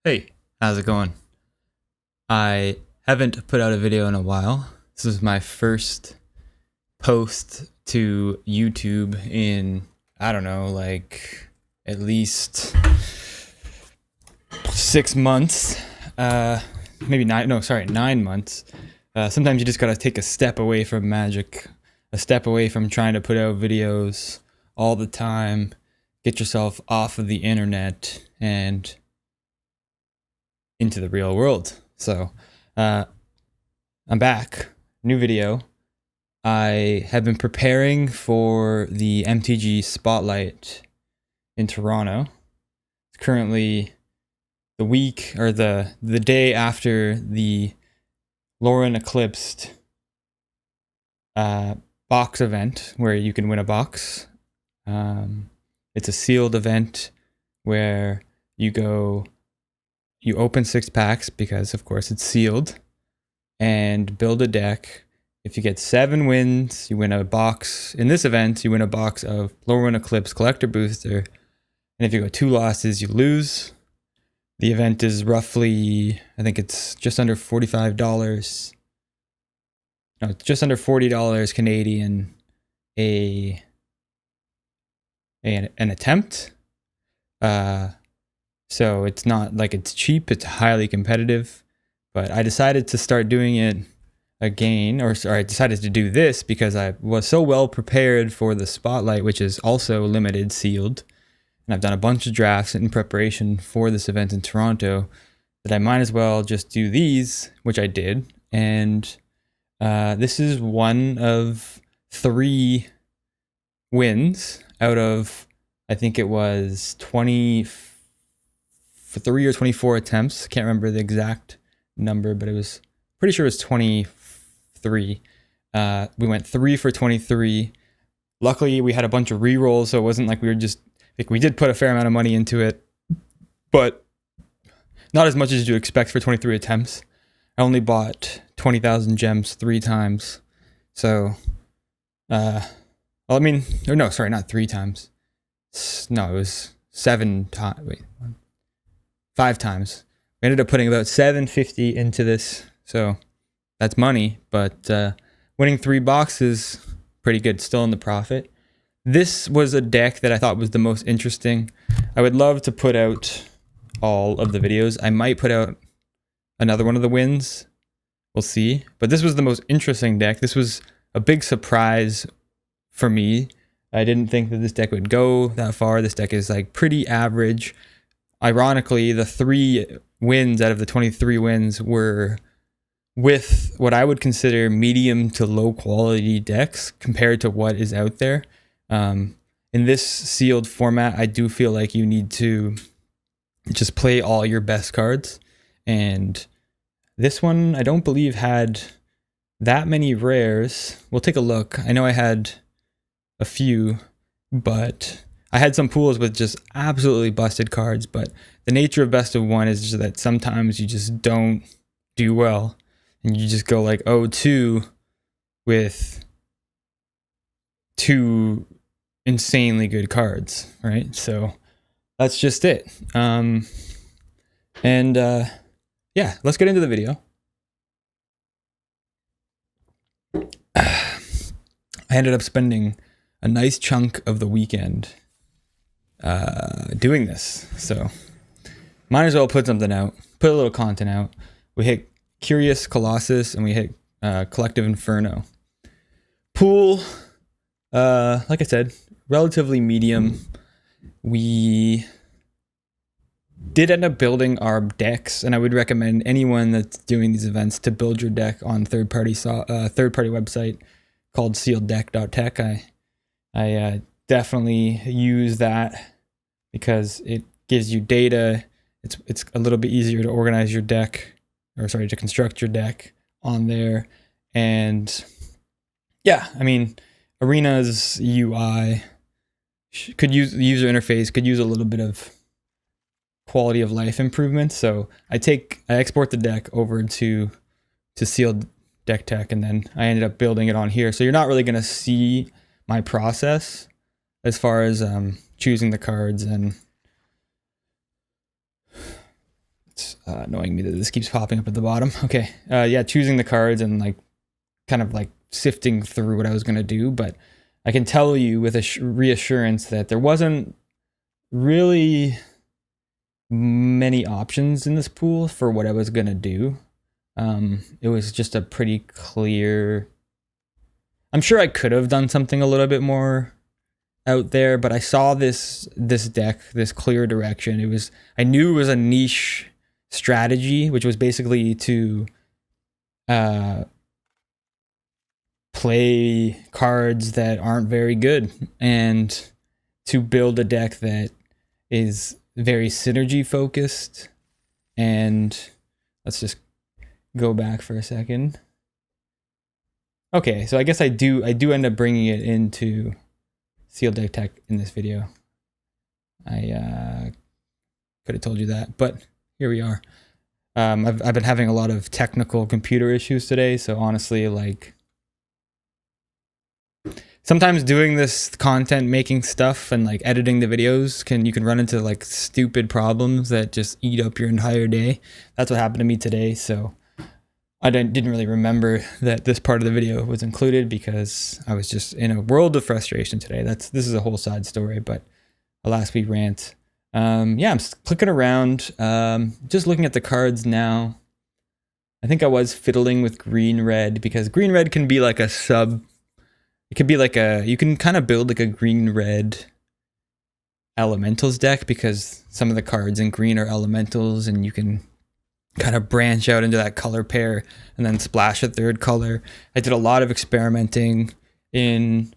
Hey, how's it going? I haven't put out a video in a while. This is my first post to YouTube in, I don't know, like at least 6 months. Maybe 9 months. Sometimes you just gotta take a step away from magic, a step away from trying to put out videos all the time, get yourself off of the internet and into the real world. So I'm back, new video. I have been preparing for the MTG Spotlight in Toronto. It's currently the week or the day after the Lorwyn Eclipsed box event where you can win a box. It's a sealed event where you open 6 packs because of course it's sealed and build a deck. If you get 7 wins, you win a box. In this event, you win a box of Lorwyn Eclipsed Collector Booster. And if you go 2 losses, you lose. The event is roughly, I think it's just under $45. No, it's just under $40 Canadian an attempt. So it's not like it's cheap, it's highly competitive. But I decided to start doing it again, or I decided to do this because I was so well prepared for the Spotlight, which is also limited, sealed. And I've done a bunch of drafts in preparation for this event in Toronto that I might as well just do these, which I did. And this is one of 3 wins out of, I think it was 23 or 24 attempts. Can't remember the exact number, but it was pretty sure it was 23. We went 3 for 23. Luckily, we had a bunch of re-rolls, so it wasn't like we were just, like, we did put a fair amount of money into it, but not as much as you expect for 23 attempts. I only bought 20,000 gems 3 times. So, well, I mean, or no, sorry, not 3 times. No, it was 7 times. Wait, 5 times. We ended up putting about $750 into this, so that's money. But winning 3 boxes, pretty good. Still in the profit. This was a deck that I thought was the most interesting. I would love to put out all of the videos. I might put out another one of the wins. We'll see. But this was the most interesting deck. This was a big surprise for me. I didn't think that this deck would go that far. This deck is like pretty average. Ironically, the 3 wins out of the 23 wins were with what I would consider medium to low quality decks compared to what is out there. In this sealed format, I do feel like you need to just play all your best cards. And this one, I don't believe had that many rares. We'll take a look. I know I had a few, but I had some pools with just absolutely busted cards. But the nature of best of one is just that sometimes you just don't do well. And you just go like 0-2 with 2 insanely good cards, right? So that's just it. Yeah, let's get into the video. I ended up spending a nice chunk of the weekend doing this, so might as well put something out, put a little content out. We hit Curious Colossus and we hit Collective Inferno. Pool, like I said, relatively medium. We did end up building our decks, and I would recommend anyone that's doing these events to build your deck on third-party website called sealeddeck.tech. I definitely use that because it gives you data. It's a little bit easier to organize your deck, or sorry, to construct your deck on there. And yeah, I mean, Arena's UI could use the user interface, could use a little bit of quality of life improvement. So I export the deck over to Sealed Deck Tech, and then I ended up building it on here. So you're not really going to see my process as far as choosing the cards and Annoying me that this keeps popping up at the bottom. Okay, yeah, choosing the cards and like kind of like sifting through what I was gonna do, but I can tell you with a reassurance that there wasn't really many options in this pool for what I was gonna do. It was just a pretty clear. I'm sure I could have done something a little bit more out there, but I saw this deck, this clear direction. I knew it was a niche strategy, which was basically to play cards that aren't very good and to build a deck that is very synergy focused. And let's just go back for a second. Okay, so I guess I do end up bringing it into sealed deck tech in this video. I could have told you that, but here we are. I've been having a lot of technical computer issues today, so honestly, like, sometimes doing this content making stuff and like editing the videos you can run into like stupid problems that just eat up your entire day. That's what happened to me today, so I didn't really remember that this part of the video was included because I was just in a world of frustration today. This is a whole side story, but alas, we rant. Yeah, I'm clicking around, just looking at the cards now. I think I was fiddling with green-red because green-red can be like a sub. It could be like you can kind of build like a green-red elementals deck because some of the cards in green are elementals and you can kind of branch out into that color pair and then splash a third color. I did a lot of experimenting in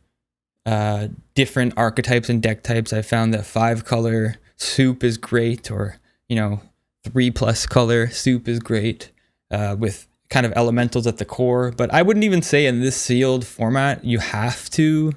different archetypes and deck types. I found that 5-color soup is great, or 3+ color soup is great with kind of elementals at the core. But I wouldn't even say in this sealed format you have to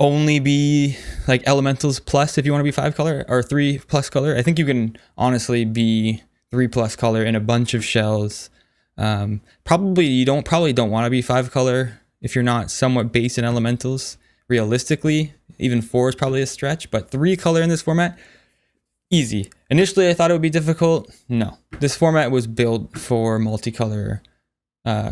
only be like elementals plus if you want to be 5-color or 3+ color. I think you can honestly be 3+ color in a bunch of shells. Probably you don't want to be 5-color if you're not somewhat base in elementals. Realistically, even 4 is probably a stretch, but 3-color in this format, easy. Initially I thought it would be difficult. No, this format was built for multicolor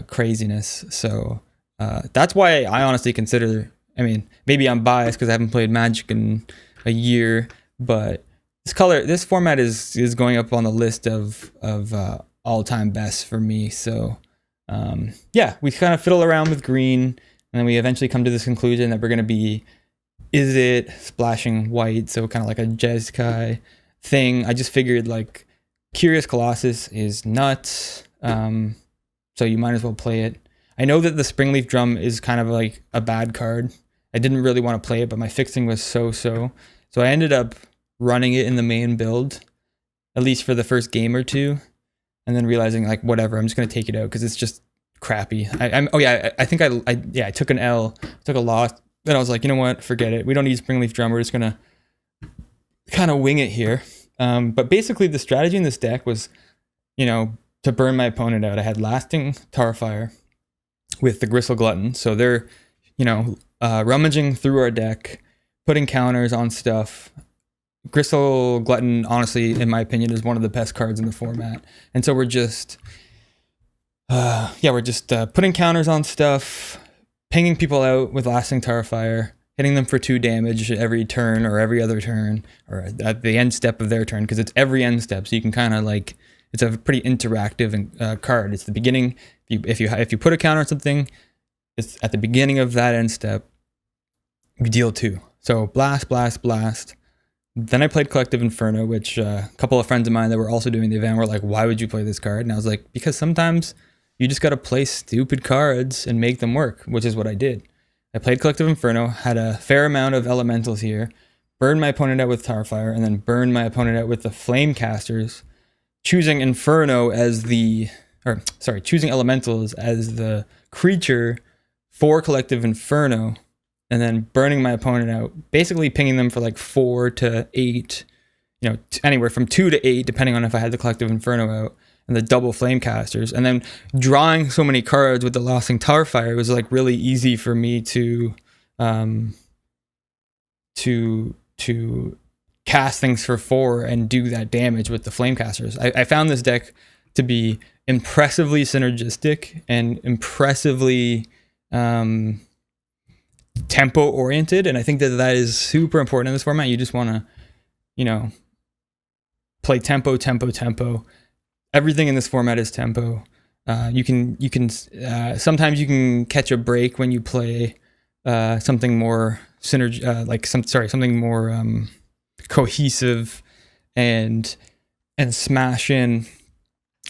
craziness. So that's why I honestly consider, I mean, maybe I'm biased because I haven't played Magic in a year, but this format is going up on the list of all-time best for me. So yeah, we kind of fiddle around with green, and then we eventually come to this conclusion that we're going to be, is it splashing white? So kind of like a Jeskai thing. I just figured like Curious Colossus is nuts, so you might as well play it. I know that the Springleaf Drum is kind of like a bad card. I didn't really want to play it, but my fixing was so I ended up running it in the main build, at least for the first game or two, and then realizing like whatever, I'm just gonna take it out because it's just crappy. I think I took an L, took a loss. Then I was like, you know what, forget it. We don't need Springleaf Drum. We're just gonna kind of wing it here. But basically, the strategy in this deck was, to burn my opponent out. I had Lasting Tarfire with the Gristle Glutton, so they're, rummaging through our deck, putting counters on stuff. Gristle Glutton, honestly, in my opinion, is one of the best cards in the format, and so we're just, putting counters on stuff, pinging people out with Lasting Tarfire, hitting them for 2 damage every turn or every other turn, or at the end step of their turn, because it's every end step, so you can kind of like, it's a pretty interactive card. It's the beginning. If you put a counter on something, it's at the beginning of that end step. You deal 2. So blast. Then I played Collective Inferno, which a couple of friends of mine that were also doing the event were like, "Why would you play this card?" And I was like, "Because sometimes you just got to play stupid cards and make them work," which is what I did. I played Collective Inferno, had a fair amount of elementals here, burned my opponent out with Tarfire, and then burned my opponent out with the Flame Casters, choosing choosing elementals as the creature for Collective Inferno, and then burning my opponent out, basically pinging them for like 4 to 8, anywhere from 2 to 8, depending on if I had the Collective Inferno out, and the double Flame Casters, and then drawing so many cards with the Lasting Tarfire, it was like really easy for me to cast things for 4 and do that damage with the Flamecasters. I found this deck to be impressively synergistic and impressively tempo oriented, and I think that is super important in this format. You just want to, you know, play tempo. Everything in this format is tempo. You can sometimes you can catch a break when you play something more something more cohesive and smash in,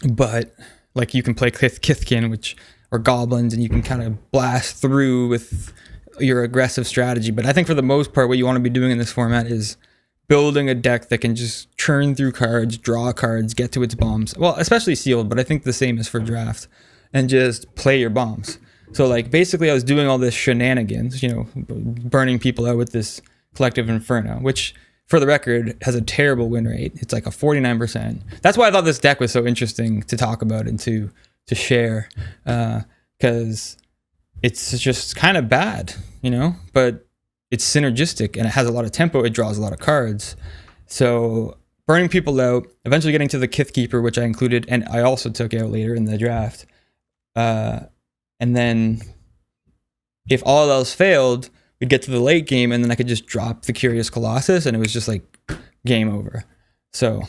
but like you can play Kithkin or goblins, and you can kind of blast through with your aggressive strategy. But I think for the most part, what you want to be doing in this format is building a deck that can just churn through cards, draw cards, get to its bombs. Well, especially sealed, but I think the same is for draft, and just play your bombs. So like basically I was doing all this shenanigans, you know, burning people out with this Collective Inferno, which for the record has a terrible win rate. It's like a 49%. That's why I thought this deck was so interesting to talk about and to share, because it's just kind of bad, you know, but it's synergistic and it has a lot of tempo. It draws a lot of cards. So burning people out, eventually getting to the Kithkeeper, which I included, and I also took out later in the draft. And then if all else failed, we'd get to the late game, and then I could just drop the Curious Colossus, and it was just like game over. So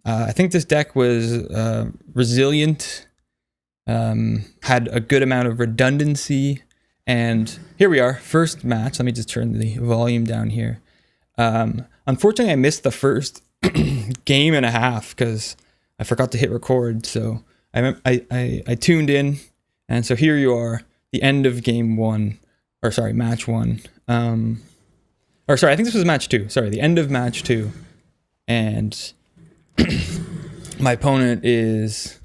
I think this deck was resilient, had a good amount of redundancy, and here we are, first match. Let me just turn the volume down here. Unfortunately, I missed the first game and a half because I forgot to hit record. So I tuned in, and so here you are, the end of match 1. I think this was match 2. Sorry, the end of match 2, and my opponent is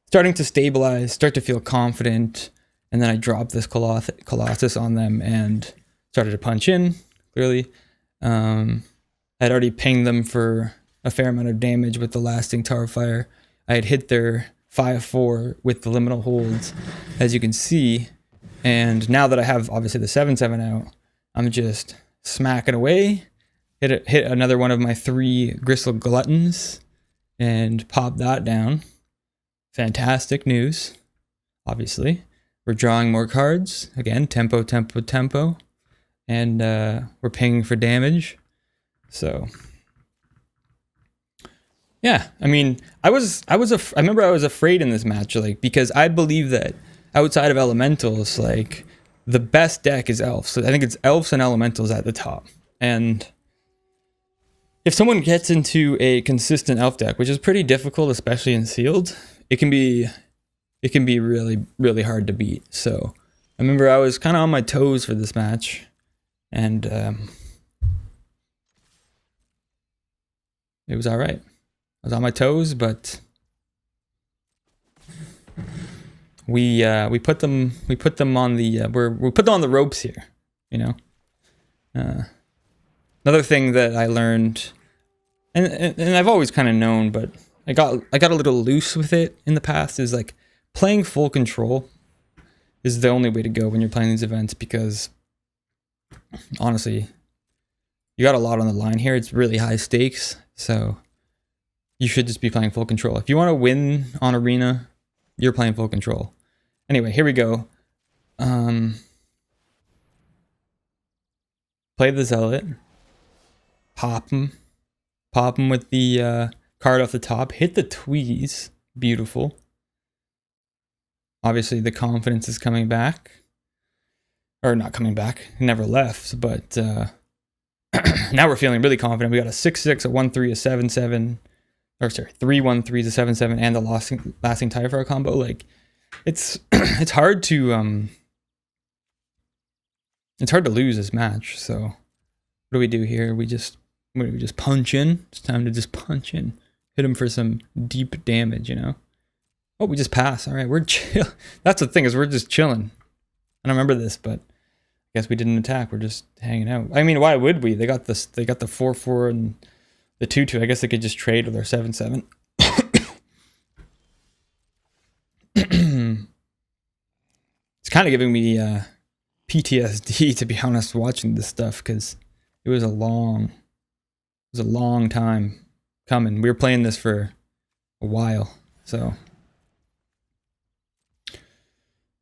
starting to stabilize, start to feel confident, and then I dropped this Colossus on them and started to punch in, clearly. I'd already pinged them for a fair amount of damage with the lasting Tarfire. I had hit their 5/4 with the liminal holds, as you can see. And now that I have obviously the 7/7 out, I'm just smacking away. Hit another one of my 3 Gristle Gluttons and pop that down. Fantastic news, obviously. We're drawing more cards. Again, tempo. And we're pinging for damage. So yeah, I mean, I remember I was afraid in this match, like, because I believe that outside of elementals, like, the best deck is elves. So I think it's elves and elementals at the top. And if someone gets into a consistent elf deck, which is pretty difficult, especially in sealed, it can be really, really hard to beat. So I remember I was kind of on my toes for this match, and it was all right. I was on my toes, but we put them on the we put them on the ropes here, you know. Another thing that I learned, and I've always kind of known, but I got a little loose with it in the past, is like playing full control is the only way to go when you're playing these events, because honestly, you got a lot on the line here. It's really high stakes, so you should just be playing full control. If you want to win on Arena, you're playing full control. Anyway, here we go. Play the Zealot. Pop him with the card off the top. Hit the Tweeze. Beautiful. Obviously, the confidence is coming back. Or not coming back. It never left, but now we're feeling really confident. We got a 6/6, a 1/3, a 7/7. Or sorry, 3 1/3s, a 7/7, and the lasting Typhar combo. Like, it's hard to lose this match. So what do we do here? We just punch in. It's time to just punch in. Hit him for some deep damage, you know. Oh, we just pass. All right, we're chill. That's the thing, is we're just chilling. I don't remember this, but I guess we didn't attack. We're just hanging out. I mean, why would we? They got the 4/4 and the 2/2. I guess they could just trade with our 7/7. It's kind of giving me PTSD, to be honest, watching this stuff, because it was a long was a long time coming. We were playing this for a while, so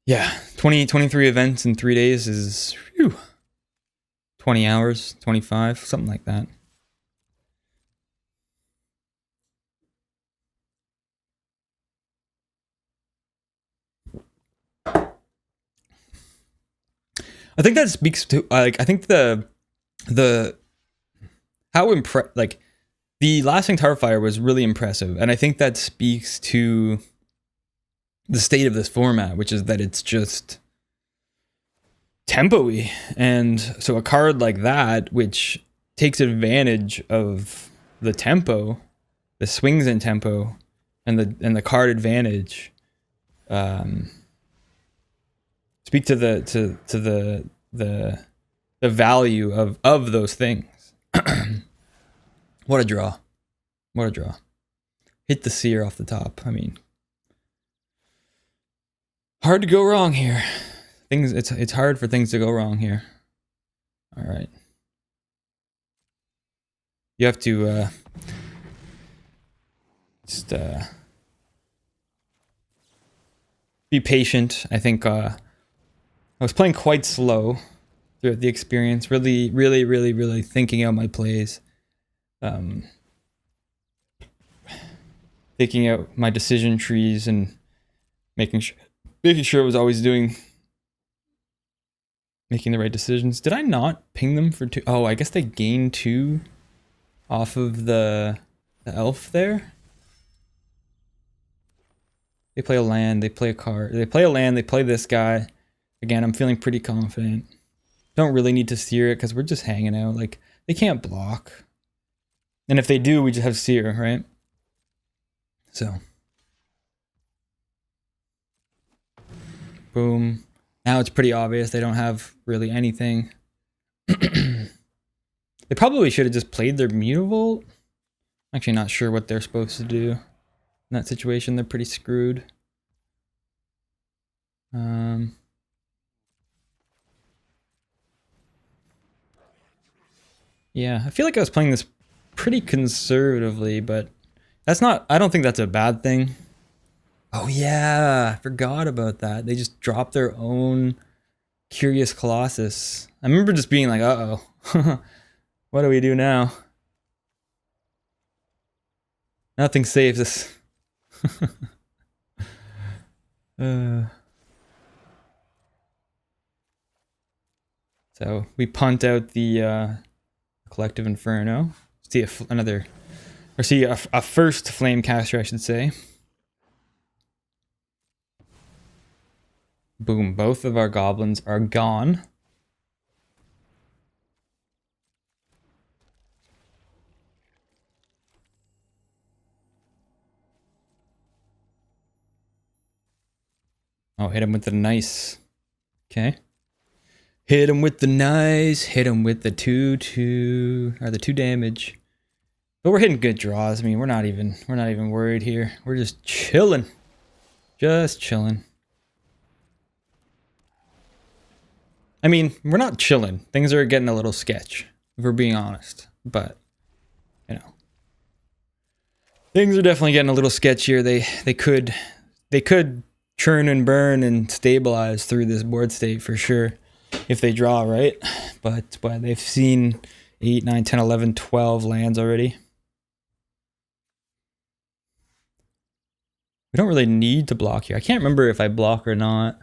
yeah, 23 events in 3 days is 20 hours, 25, something like that. I think that speaks to like I think the how like the lasting Tarfire was really impressive, and I think that speaks to the state of this format, which is that it's just tempo-y. And so a card like that, which takes advantage of the tempo, the swings in tempo, and the card advantage, speak to the value of those things. What a draw. What a draw. Hit the seer off the top. I mean, hard to go wrong here. It's hard for things to go wrong here. All right. You have to just be patient. I think I was playing quite slow throughout the experience. Really thinking out my plays. Thinking out my decision trees and making sure I was always making the right decisions. Did I not ping them for 2? Oh, I guess they gained 2 off of the elf there. They play a land, they play a card, they play a land, they play this guy. Again, I'm feeling pretty confident. Don't really need to seer it because we're just hanging out. Like, they can't block. And if they do, we just have seer, right? So. Boom. Now it's pretty obvious they don't have really anything. They probably should have just played their Mutavault. I'm actually not sure what they're supposed to do. In that situation, they're pretty screwed. Yeah, I feel like I was playing this pretty conservatively, but that's not, I don't think that's a bad thing. Oh yeah, I forgot about that. They just dropped their own Curious Colossus. I remember just being like, uh-oh. What do we do now? Nothing saves us. So we punt out the Collective Inferno. See a first flame caster, I should say. Boom, both of our goblins are gone. Oh, hit him with the nice. Okay. Hit him with the nice. Hit him with the 2/2 or the 2 damage. But we're hitting good draws. I mean, we're not even worried here. We're just chilling. Just chilling. I mean, we're not chilling. Things are getting a little sketch, if we're being honest. But, you know, things are definitely getting a little sketchier. They could churn and burn and stabilize through this board state for sure if they draw right. But they've seen 8, 9, 10, 11, 12 lands already. We don't really need to block here. I can't remember if I block or not.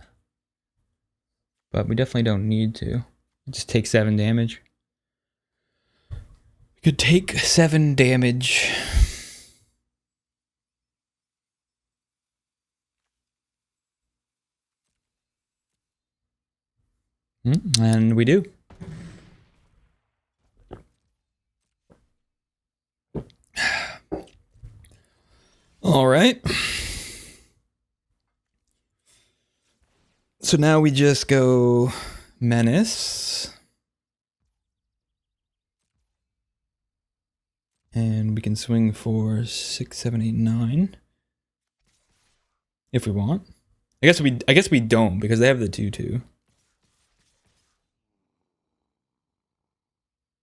But we definitely don't need to. Just take 7 damage. We could take 7 damage. And we do. All right. So now we just go Menace. And we can swing for 6, 7, 8, 9. If we want. I guess we don't because they have the 2/2.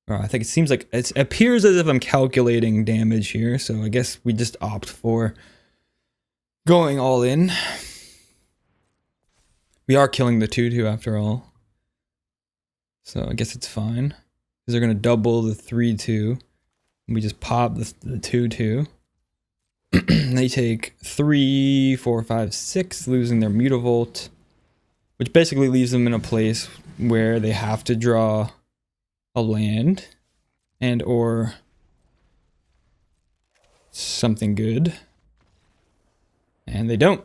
I think it seems like it appears as if I'm calculating damage here, so I guess we just opt for going all in. We are killing the 2/2 after all, so I guess it's fine because they're gonna double the 3/2. We just pop the 2/2. They take 3, 4, 5, 6, losing their Mutavault, which basically leaves them in a place where they have to draw a land and or something good, and they don't.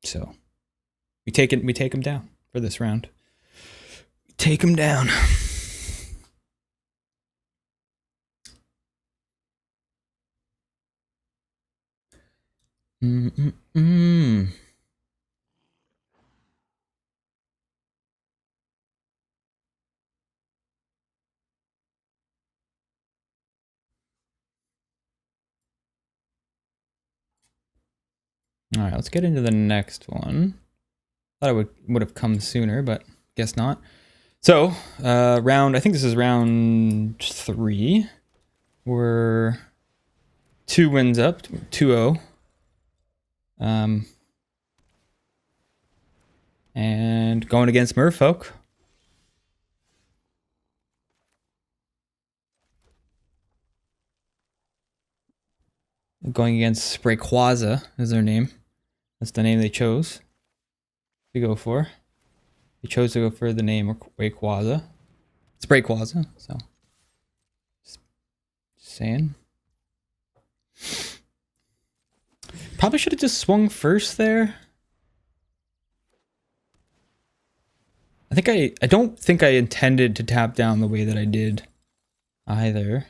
So we take them down for this round. We take them down. All right, let's get into the next one. Thought it would have come sooner, but guess not. So, I think this is round 3. We're 2 wins up, 2-0. And going against Merfolk. Going against Sprayquaza is their name. That's the name they chose to go for. They chose to go for the name Sprayquaza, so just saying. Probably should have just swung first there. I don't think I intended to tap down the way that I did either.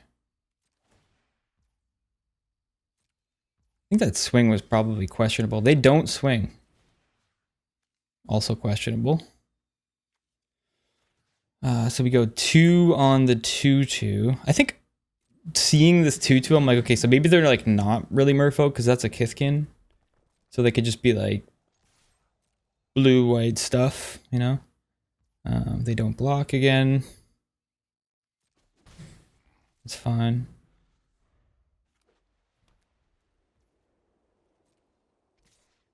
I think that swing was probably questionable. They don't swing. Also questionable. So we go 2 on the 2/2. I think seeing this 2/2, I'm like, okay, so maybe they're like not really Merfolk because that's a Kithkin. So they could just be like blue-white stuff, you know? They don't block again. It's fine.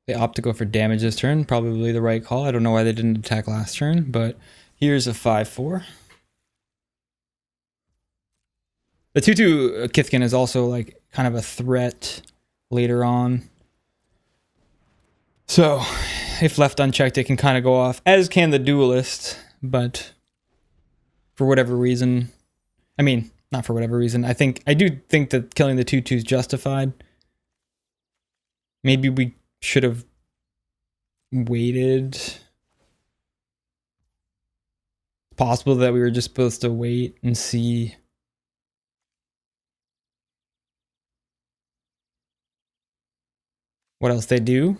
They opt to go for damage this turn. Probably the right call. I don't know why they didn't attack last turn, but here's a 5/4. The 2/2 Kithkin is also like kind of a threat later on. So if left unchecked, it can kind of go off, as can the Duelist, but for whatever reason, I mean, not for whatever reason, I do think that killing the 2/2 is justified. Maybe we should have waited. It's possible that we were just supposed to wait and see. What else they do.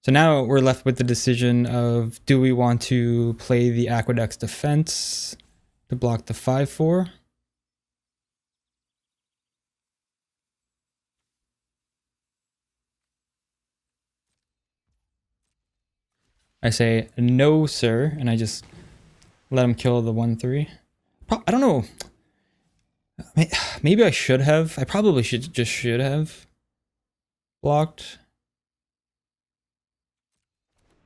So now we're left with the decision of, do we want to play the Aqueduct's Defense to block the 5/4? I say, no, sir, and I just let him kill the 1/3. I don't know. Maybe I should have. I probably should have blocked.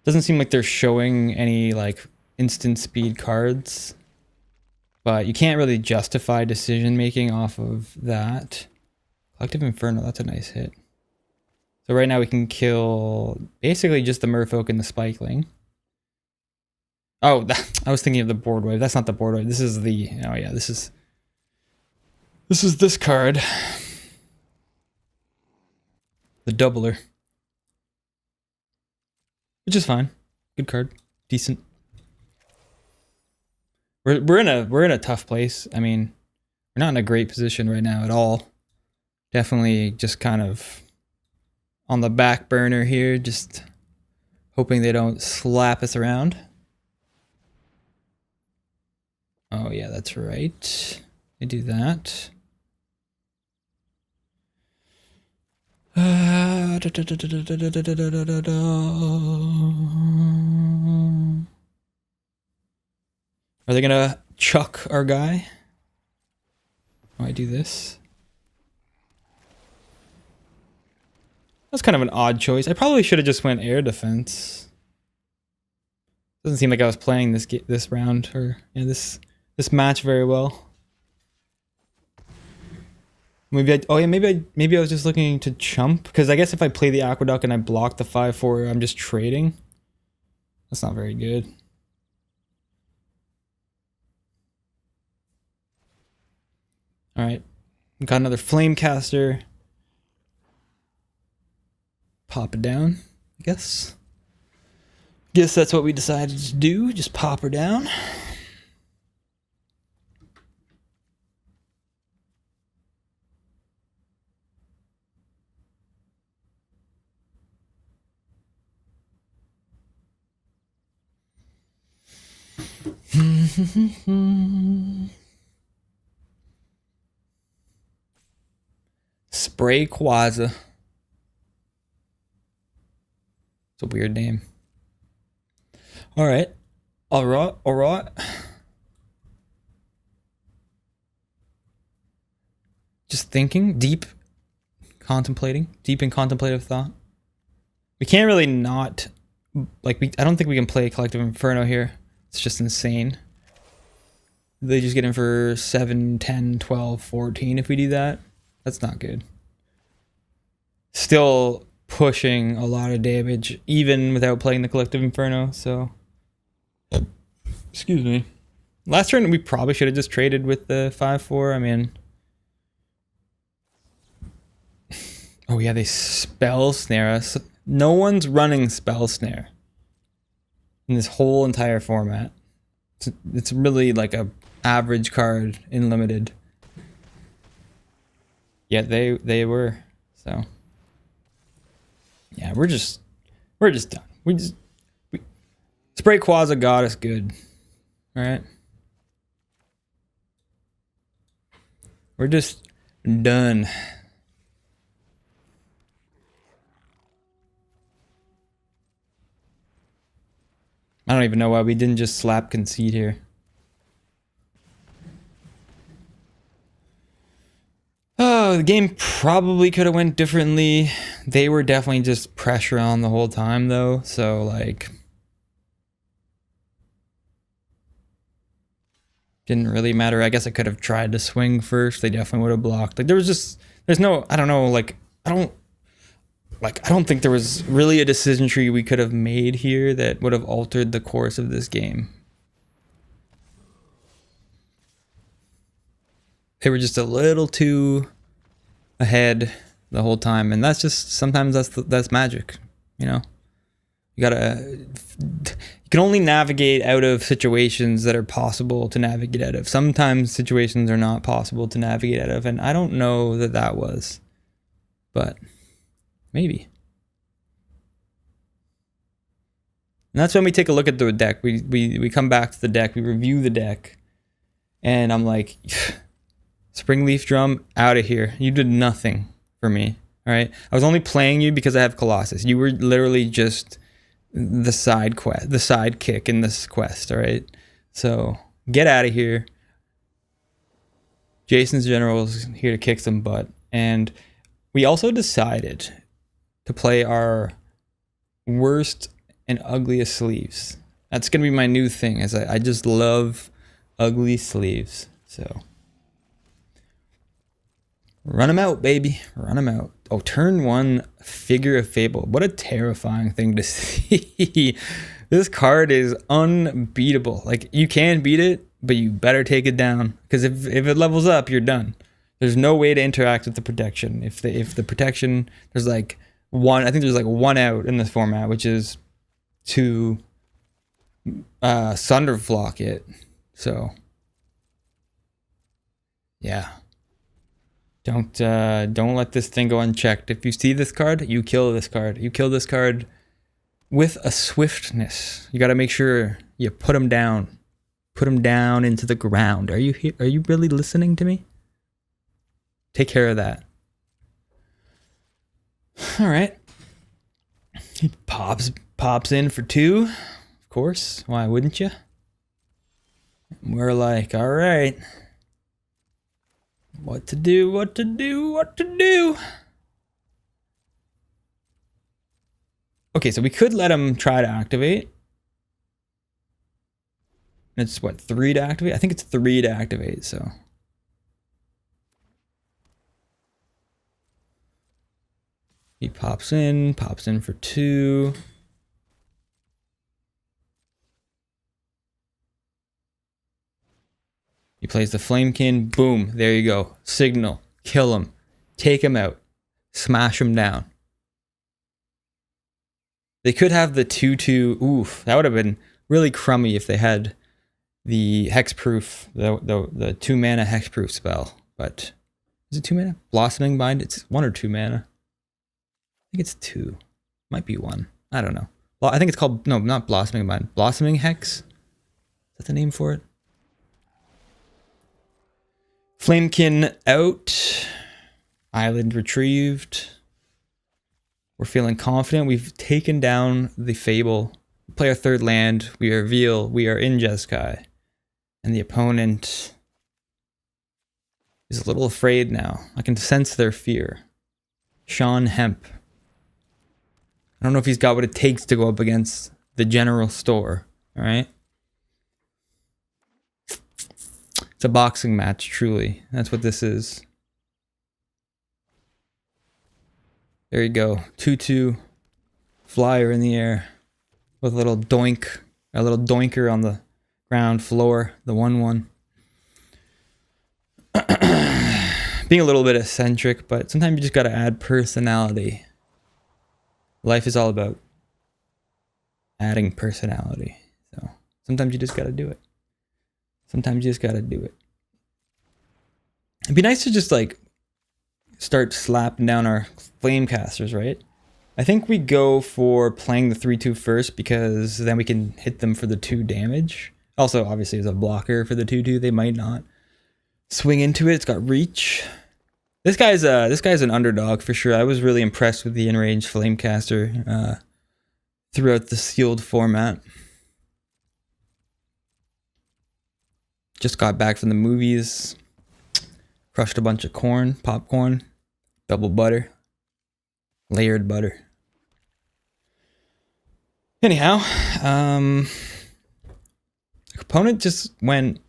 Doesn't seem like they're showing any like instant speed cards, but you can't really justify decision making off of that. Collective Inferno, that's a nice hit. So right now we can kill basically just the Merfolk and the Spikeling. Oh, I was thinking of the board wave. That's not the board wave. This is the, oh yeah, this is this card. The Doubler. Which is fine. Good card. Decent. We're in a tough place. I mean, we're not in a great position right now at all. Definitely just kind of on the back burner here, just hoping they don't slap us around. Oh yeah, that's right. They do that. Are they gonna chuck our guy. Oh, I do this. That's kind of an odd choice. I probably should have just went air defense. Doesn't seem like I was playing this round or this match very well. Maybe maybe I was just looking to chump, because I guess if I play the Aqueduct and I block the 5/4, I'm just trading. That's not very good. All right, got another Flamecaster. Pop it down, I guess. Guess that's what we decided to do. Just pop her down. Spray Quaza. It's a weird name. All right. All right. Just thinking, deep in contemplative thought. We can't really not, like, I don't think we can play Collective Inferno here. It's just insane. They just get in for 7, 10, 12, 14 if we do that. That's not good. Still pushing a lot of damage, even without playing the Collective Inferno, so... Excuse me. Last turn, we probably should have just traded with the 5/4. I mean... Oh yeah, they Spell Snare us. No one's running Spell Snare in this whole entire format. It's really like a average card in Limited. Yeah, they were, so... Yeah, we're just done. Spray Quaza got us good. Alright. We're just done. I don't even know why we didn't just slap concede here. Oh, the game probably could have went differently. They were definitely just pressure on the whole time though, so like... Didn't really matter. I guess I could have tried to swing first. They definitely would have blocked. Like there's no, I don't know, like, I don't think there was really a decision tree we could have made here that would have altered the course of this game. They were just a little too ahead the whole time, and that's just, sometimes that's magic, you know? You can only navigate out of situations that are possible to navigate out of. Sometimes situations are not possible to navigate out of, and I don't know that was, but maybe. And that's when we take a look at the deck. We come back to the deck, we review the deck, and I'm like, Springleaf Drum, out of here. You did nothing for me, all right? I was only playing you because I have Colossus. You were literally just the sidekick in this quest, all right? So get out of here. Jason's General's here to kick some butt. And we also decided to play our worst and ugliest sleeves. That's gonna be my new thing, as I just love ugly sleeves. So run them out, baby. Run them out. Oh, turn 1, Figure of Fable. What a terrifying thing to see. This card is unbeatable. Like, you can beat it, but you better take it down. Because if it levels up, you're done. There's no way to interact with the protection. If the protection, there's like one, I think there's like one out in this format, which is to Sunderflock it. So, yeah. Don't let this thing go unchecked. If you see this card, you kill this card. You kill this card with a swiftness. You got to make sure you put him down. Put him down into the ground. Are you really listening to me? Take care of that. All right. He pops in for 2. Of course. Why wouldn't you? We're like, all right. What to do, what to do, what to do. Okay, so we could let him try to activate. It's what, 3 to activate? I think it's 3 to activate, so. He pops in for 2. He plays the Flamekin, boom, there you go. Signal, kill him, take him out, smash him down. They could have the 2/2, oof, that would have been really crummy if they had the hexproof, the 2 mana hexproof spell. But is it 2 mana? Blossoming Bind, it's 1 or 2 mana. I think it's 2, might be 1, I don't know. Well, I think it's called, no, not Blossoming Bind, Blossoming Hex? Is that the name for it? Flamekin out. Island retrieved. We're feeling confident. We've taken down the Fable. We play our 3rd land. We reveal we are in Jeskai. And the opponent is a little afraid now. I can sense their fear. Sean Hemp. I don't know if he's got what it takes to go up against the general store. Alright? It's a boxing match, truly. That's what this is. There you go. 2/2. Flyer in the air. With a little doink. A little doinker on the ground floor. The 1/1. Being a little bit eccentric, but sometimes you just gotta add personality. Life is all about adding personality. So sometimes you just gotta do it. Sometimes you just gotta do it. It'd be nice to just like start slapping down our flamecasters, right? I think we go for playing the 3/2 first because then we can hit them for the 2 damage. Also, obviously, as a blocker for the 2/2, they might not swing into it. It's got reach. This guy's an underdog for sure. I was really impressed with the in-range flamecaster throughout the sealed format. Just got back from the movies. Crushed a bunch of corn, popcorn, double butter, layered butter. Anyhow, the opponent just went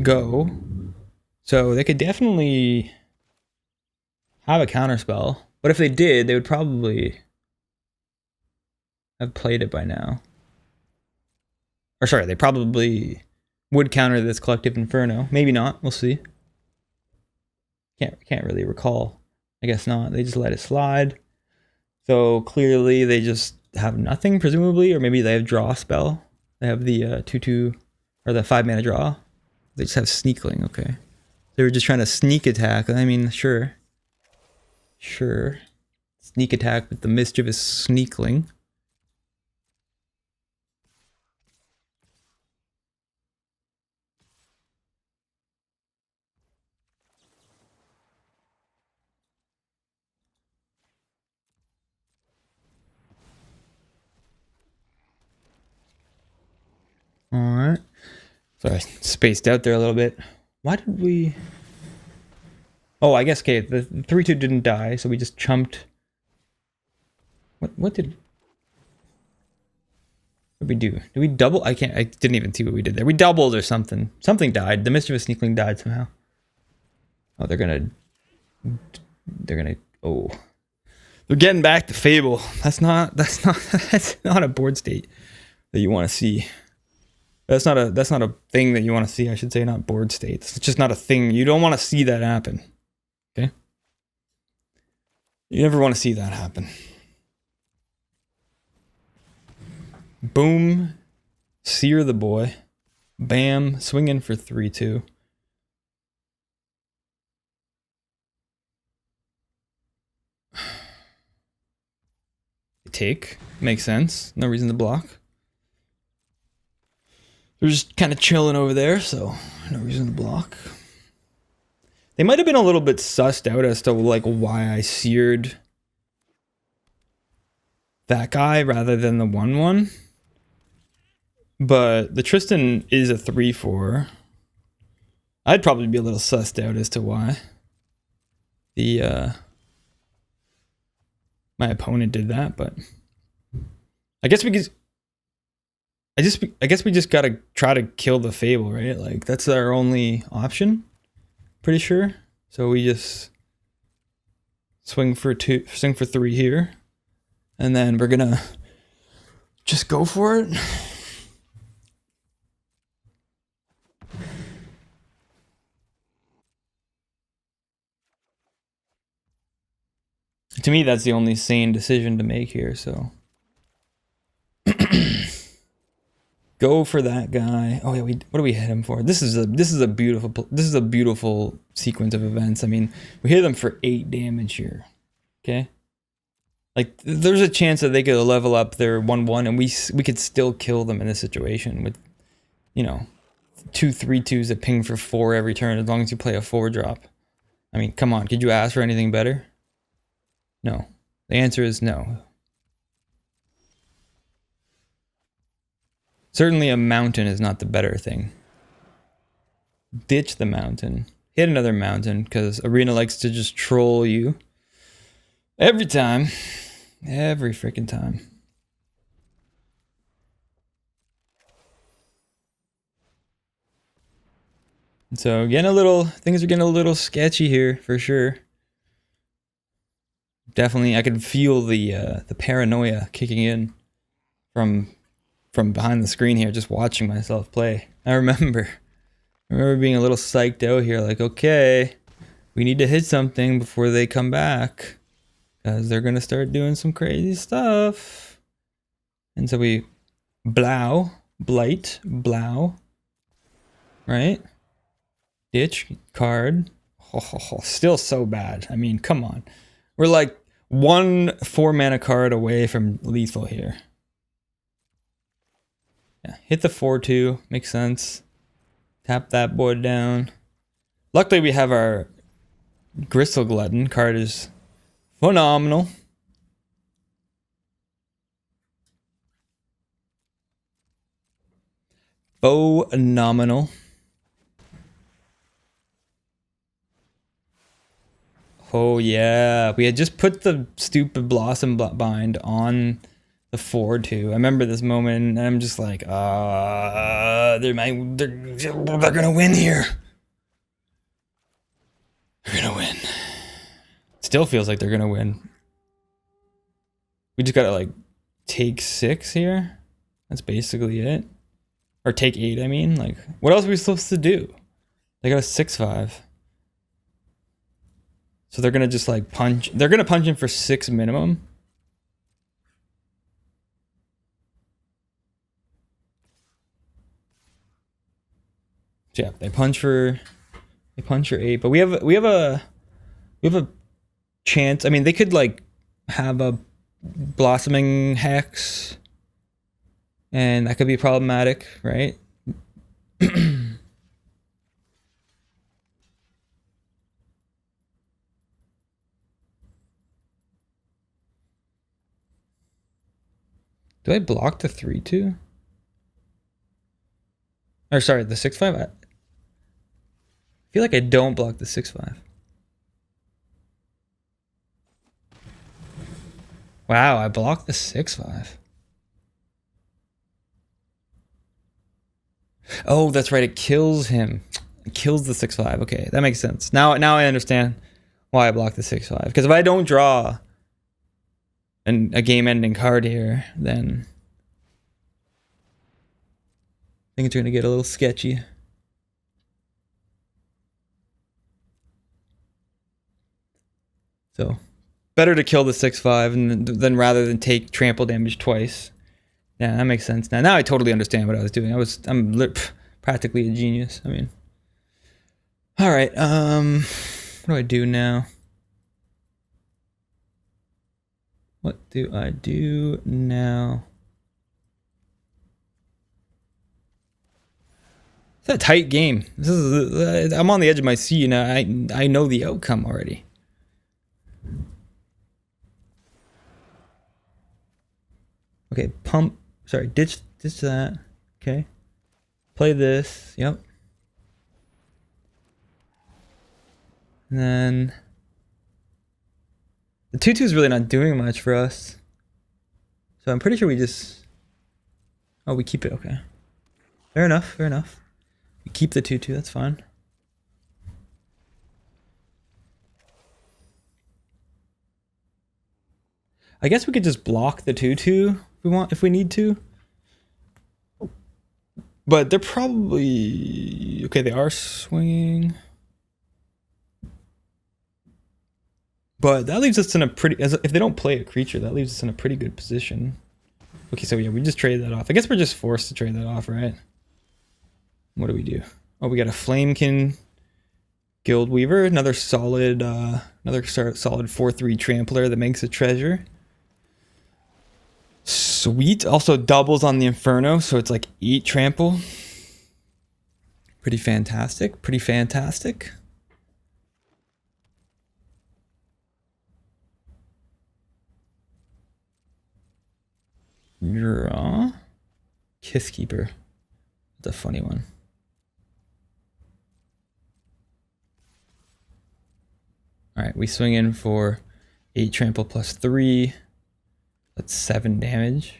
go. So they could definitely have a counterspell. But if they did, they would probably have played it by now. Or sorry, they probably would counter this Collective Inferno. Maybe not, we'll see. Can't really recall. I guess not. They just let it slide. So clearly they just have nothing, presumably, or maybe they have draw spell. They have the 2/2 or the 5 mana draw. They just have sneakling, okay. They were just trying to sneak attack. I mean, sure. Sure. Sneak attack with the mischievous sneakling. Alright. Sorry, spaced out there a little bit. Why did we... Oh, I guess, okay, the 3/2 didn't die, so we just chumped... What did we do? Did we double? I didn't even see what we did there. We doubled or something. Something died. The mischievous sneakling died somehow. Oh, they're gonna, oh. They're getting back to Fable. That's not a board state that you want to see. That's not a thing that you want to see, I should say, not board states. It's just not a thing. You don't want to see that happen. Okay? You never want to see that happen. Boom. Sear the boy. Bam. Swinging for 3/2. Take. Makes sense. No reason to block. They're just kind of chilling over there, so no reason to block. They might have been a little bit sussed out as to like why I seared that guy rather than the 1/1. But the Tristan is a 3/4. I'd probably be a little sussed out as to why the my opponent did that, but I guess we could. I guess we just gotta try to kill the Fable, right? Like that's our only option. Pretty sure. So we just swing for 3 here, and then we're gonna just go for it. To me, that's the only sane decision to make here. So go for that guy. Oh yeah, what do we hit him for? This is a beautiful sequence of events. I mean, we hit them for 8 damage here. Okay, like there's a chance that they could level up their 1/1, and we could still kill them in this situation with, you know, 2 3/2s that ping for 4 every turn as long as you play a 4-drop. I mean, come on, could you ask for anything better? No. The answer is no. Certainly a mountain is not the better thing. Ditch the mountain. Hit another mountain, because Arena likes to just troll you. Every time. Every freaking time. So things are getting a little sketchy here, for sure. Definitely, I can feel the paranoia kicking in from behind the screen here, just watching myself play. I remember being a little psyched out here, like, okay, we need to hit something before they come back, because they're gonna start doing some crazy stuff. And so we blight, right? Ditch, card. Oh, still so bad. I mean, come on. We're like 1 4-mana card away from lethal here. Yeah, hit the 4/2. Makes sense. Tap that boy down. Luckily, we have our Gristle Glutton. Card is phenomenal. Phenomenal. Oh yeah, we had just put the stupid Blossom Bind on the 4/2. I remember this moment, and I'm just like, they're gonna win here. They're gonna win. Still feels like they're gonna win. We just gotta like take 6 here. That's basically it. Or take 8, I mean. Like, what else are we supposed to do? They got a 6/5. So they're gonna just like punch. They're gonna punch in for 6 minimum. So yeah, they punch for 8. But we have a chance. I mean, they could like have a Blossoming Hex, and that could be problematic, right? Do I block the 3/2? Or sorry, the 6/5? I feel like I don't block the 6/5. Wow, I blocked the 6/5. Oh, that's right, it kills him. It kills the 6/5. Okay, that makes sense. Now I understand why I blocked the 6/5. Because if I don't draw a game-ending card here, then things are gonna get a little sketchy. So, better to kill the 6/5 than rather than take trample damage twice. Yeah, that makes sense. Now I totally understand what I was doing. I'm practically a genius. I mean, all right. What do I do now? What do I do now? It's a tight game. I'm on the edge of my seat, and I know the outcome already. Okay, ditch that. Okay. Play this. Yep. And then the 2/2 is really not doing much for us. So I'm pretty sure we just... Oh, we keep it. Okay. Fair enough. Fair enough. We keep the 2/2. That's fine. I guess we could just block the 2/2 if we need to. But they're probably... Okay, they are swinging. But that leaves us in a pretty... If they don't play a creature, that leaves us in a pretty good position. Okay, so yeah, we just trade that off. I guess we're just forced to trade that off, right? What do we do? Oh, we got a Flamekin Guild Weaver, another solid 4/3 trampler that makes a treasure. Sweet. Also doubles on the Inferno, so it's like 8 trample. Pretty fantastic. Pretty fantastic. Draw. Kisskeeper. That's a funny one. Alright, we swing in for 8 trample plus 3. That's 7 damage.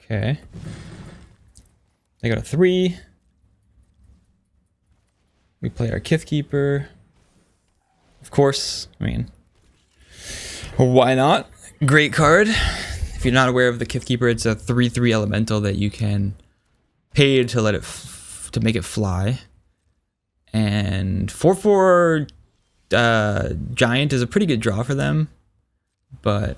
Okay. They got a 3. We play our Kithkeeper. Of course, I mean, why not? Great card. If you're not aware of the Kithkeeper, it's a 3/3 elemental that you can pay to let it to make it fly. And 4/4 giant is a pretty good draw for them, but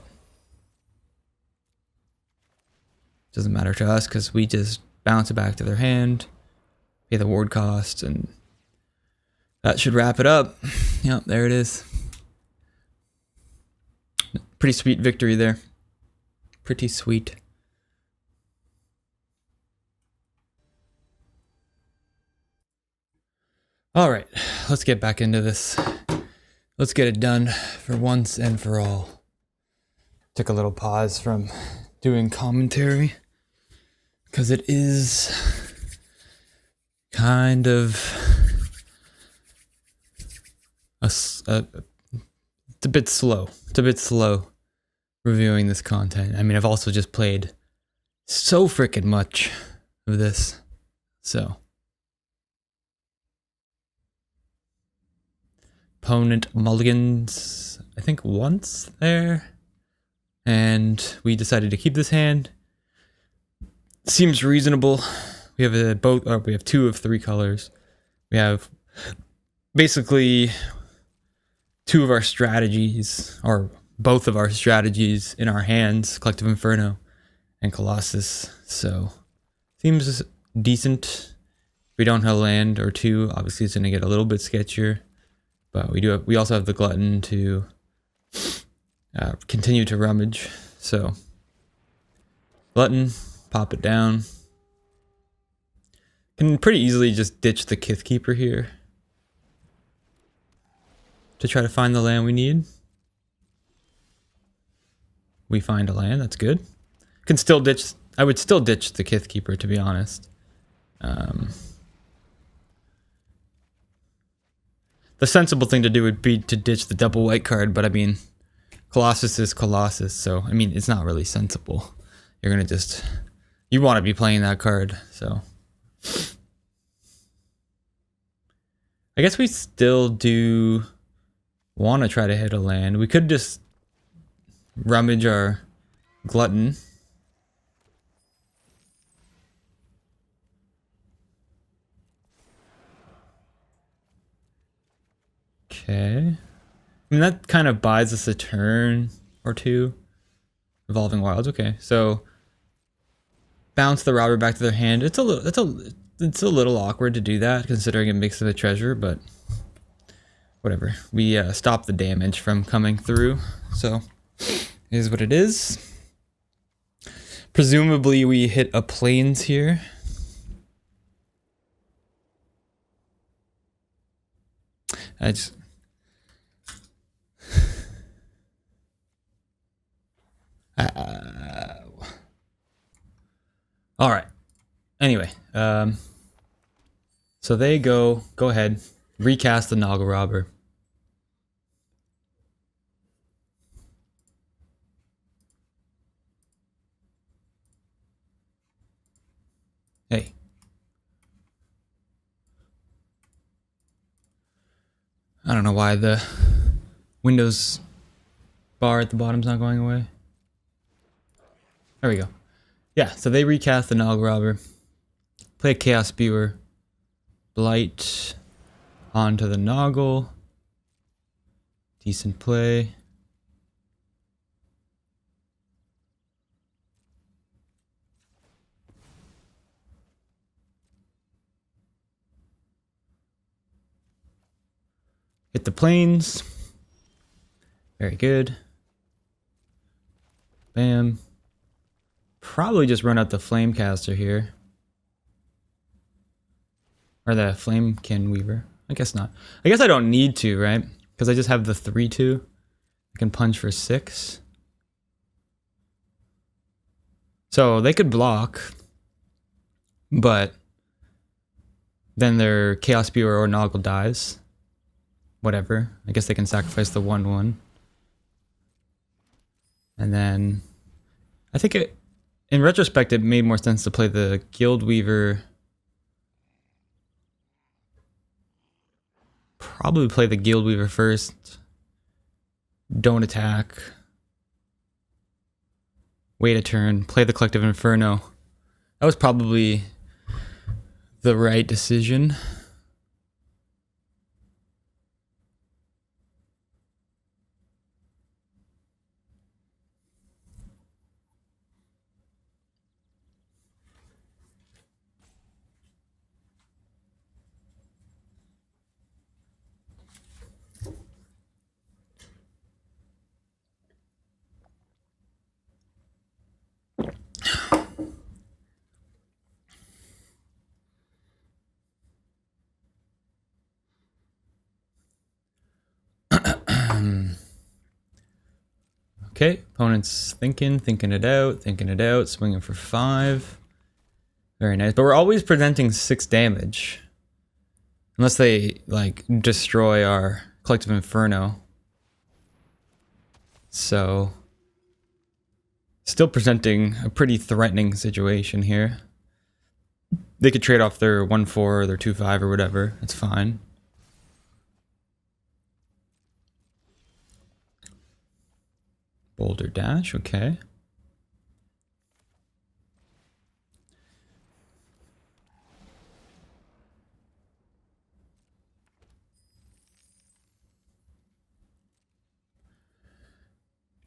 doesn't matter to us because we just bounce it back to their hand, pay the ward cost, and that should wrap it up. Yep, there it is. Pretty sweet victory there. Pretty sweet. All right, let's get back into this. Let's get it done for once and for all. Took a little pause from doing commentary because it is kind of it's a bit slow. It's a bit slow reviewing this content. I mean, I've also just played so freaking much of this, so. Opponent mulligans, I think once there, and we decided to keep this hand. Seems reasonable. We have we have 2 of 3 colors. We have basically 2 of our strategies, or both of our strategies in our hands, Collective Inferno and Colossus. So seems decent. If we don't have a land or 2, obviously it's gonna get a little bit sketchier. But we also have the Glutton to continue to rummage. So Glutton, pop it down. Can pretty easily just ditch the Kithkeeper here to try to find the land we need. We find a land, that's good. Can still ditch. I would still ditch the Kithkeeper, to be honest. The sensible thing to do would be to ditch the double white card, but I mean, Colossus is Colossus, so I mean, it's not really sensible. You're gonna just, you want to be playing that card, so. I guess we still do want to try to hit a land. We could just rummage our Glutton. Okay. I mean, that kind of buys us a turn or 2. Evolving Wilds. Okay, so bounce the robber back to their hand. It's a little awkward to do that considering it makes it a treasure, but whatever. We stop the damage from coming through, so it is what it is. Presumably we hit a plains here. All right. Anyway, so they go ahead, recast the Noggle Robber. Hey. I don't know why the Windows bar at the bottom's not going away. There we go. Yeah, so they recast the Noggle Robber. Play a Chaos Spewer. Blight onto the Noggle. Decent play. Hit the planes. Very good. Bam. Probably just run out the Flamecaster here. Or the Flamekin Weaver. I guess not. I guess I don't need to, right? Because I just have the 3/2. I can punch for 6. So they could block. But then their Chaos Spewer or Noggle dies. Whatever. I guess they can sacrifice the 1/1. And then I think in retrospect it made more sense to play the Guild Weaver. Probably play the Guild Weaver first. Don't attack. Wait a turn. Play the Collective Inferno. That was probably the right decision. Okay, opponent's thinking it out, swinging for 5. Very nice. But we're always presenting 6 damage. Unless they, like, destroy our Collective Inferno. So, still presenting a pretty threatening situation here. They could trade off their 1/4 or their 2/5 or whatever. That's fine. Boulder Dash, okay.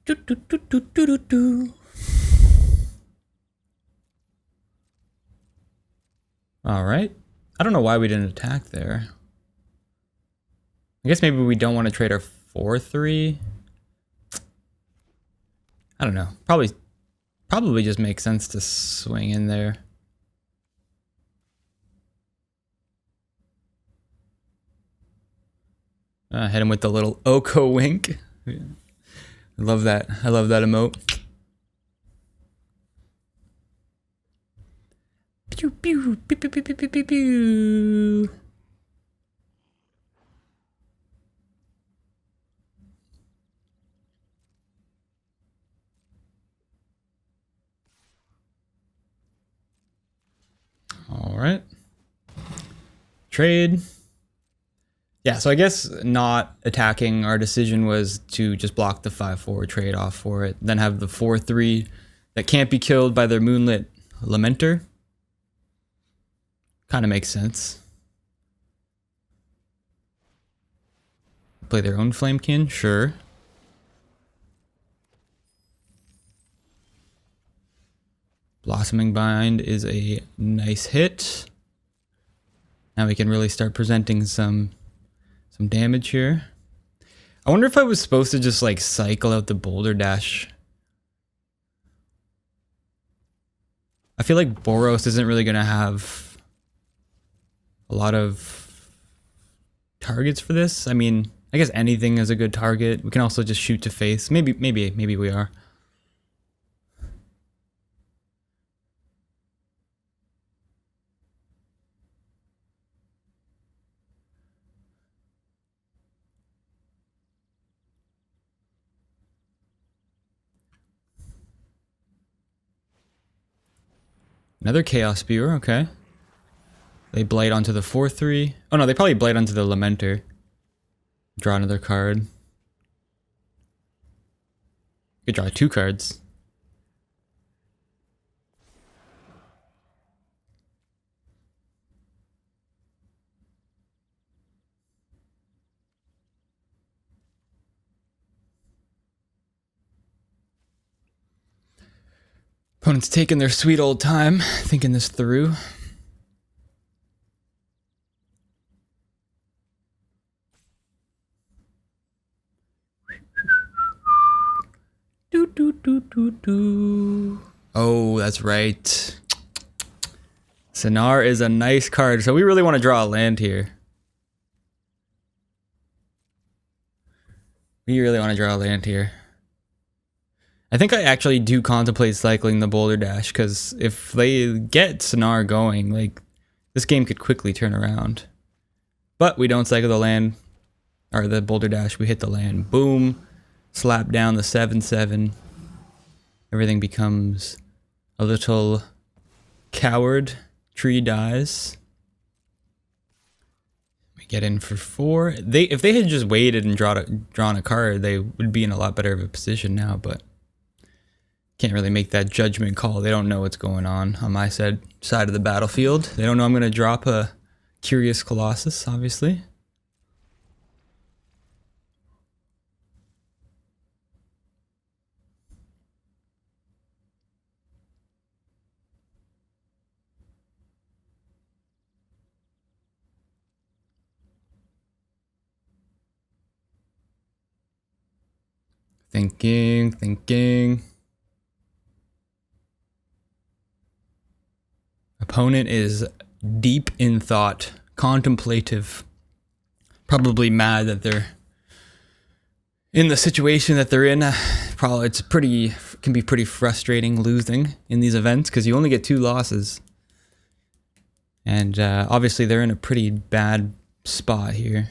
Do, do, do, do, do, do, do. All right. I don't know why we didn't attack there. I guess maybe we don't want to trade our 4/3. I don't know. Probably just makes sense to swing in there. Hit him with the little Oko wink. I love that. I love that emote. Pew, pew, pew, pew, pew, pew, pew, pew. All right. Trade. Yeah, so I guess not attacking, our decision was to just block the 5/4 trade off for it, then have the 4/3 that can't be killed by their Moonlit Lamenter. Kind of makes sense. Play their own Flamekin, sure. Blossoming Bind is a nice hit. Now we can really start presenting some damage here. I wonder if I was supposed to just like cycle out the Boulder Dash. I feel like Boros isn't really gonna have a lot of targets for this. I mean, I guess anything is a good target. We can also just shoot to face. Maybe we are. Another Chaos Spear, okay. They blight onto the 4/3. Oh no, they probably blight onto the Lamenter. Draw another card. Could draw 2 cards. Opponent's taking their sweet old time thinking this through. Oh, that's right. Sonar is a nice card, so we really want to draw a land here. We really want to draw a land here. I think I actually do contemplate cycling the Boulder Dash, because if they get Sonar going, like, this game could quickly turn around. But we don't cycle the land, or the Boulder Dash, we hit the land. Boom. Slap down the 7/7. Everything becomes a little coward. Tree dies. We get in for 4. If they had just waited and drawn a card, they would be in a lot better of a position now, but can't really make that judgment call. They don't know what's going on my side of the battlefield. They don't know I'm going to drop a Curious Colossus, obviously. Thinking. Opponent is deep in thought, contemplative, probably mad that they're in the situation that they're in. Probably can be pretty frustrating losing in these events because you only get 2 losses. And obviously they're in a pretty bad spot here.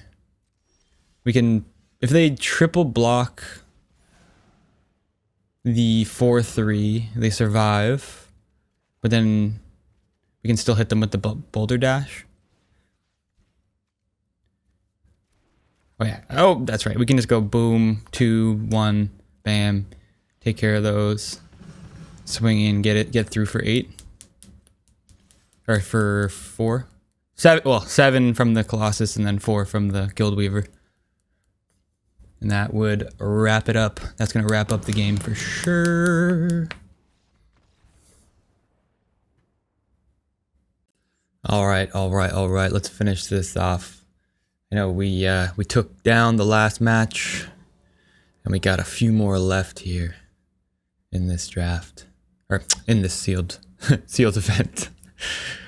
If they triple block the 4/3, they survive, but then we can still hit them with the Boulder Dash. Oh yeah, oh that's right, we can just go boom, 2, 1, bam, take care of those, swing in, get through for 8, or for 4, 7. Well, 7 from the Colossus and then 4 from the Guildweaver. And that would wrap it up. That's going to wrap up the game for sure. All right. Let's finish this off. You know, we took down the last match, and we got a few more left here in this draft, or in this sealed event.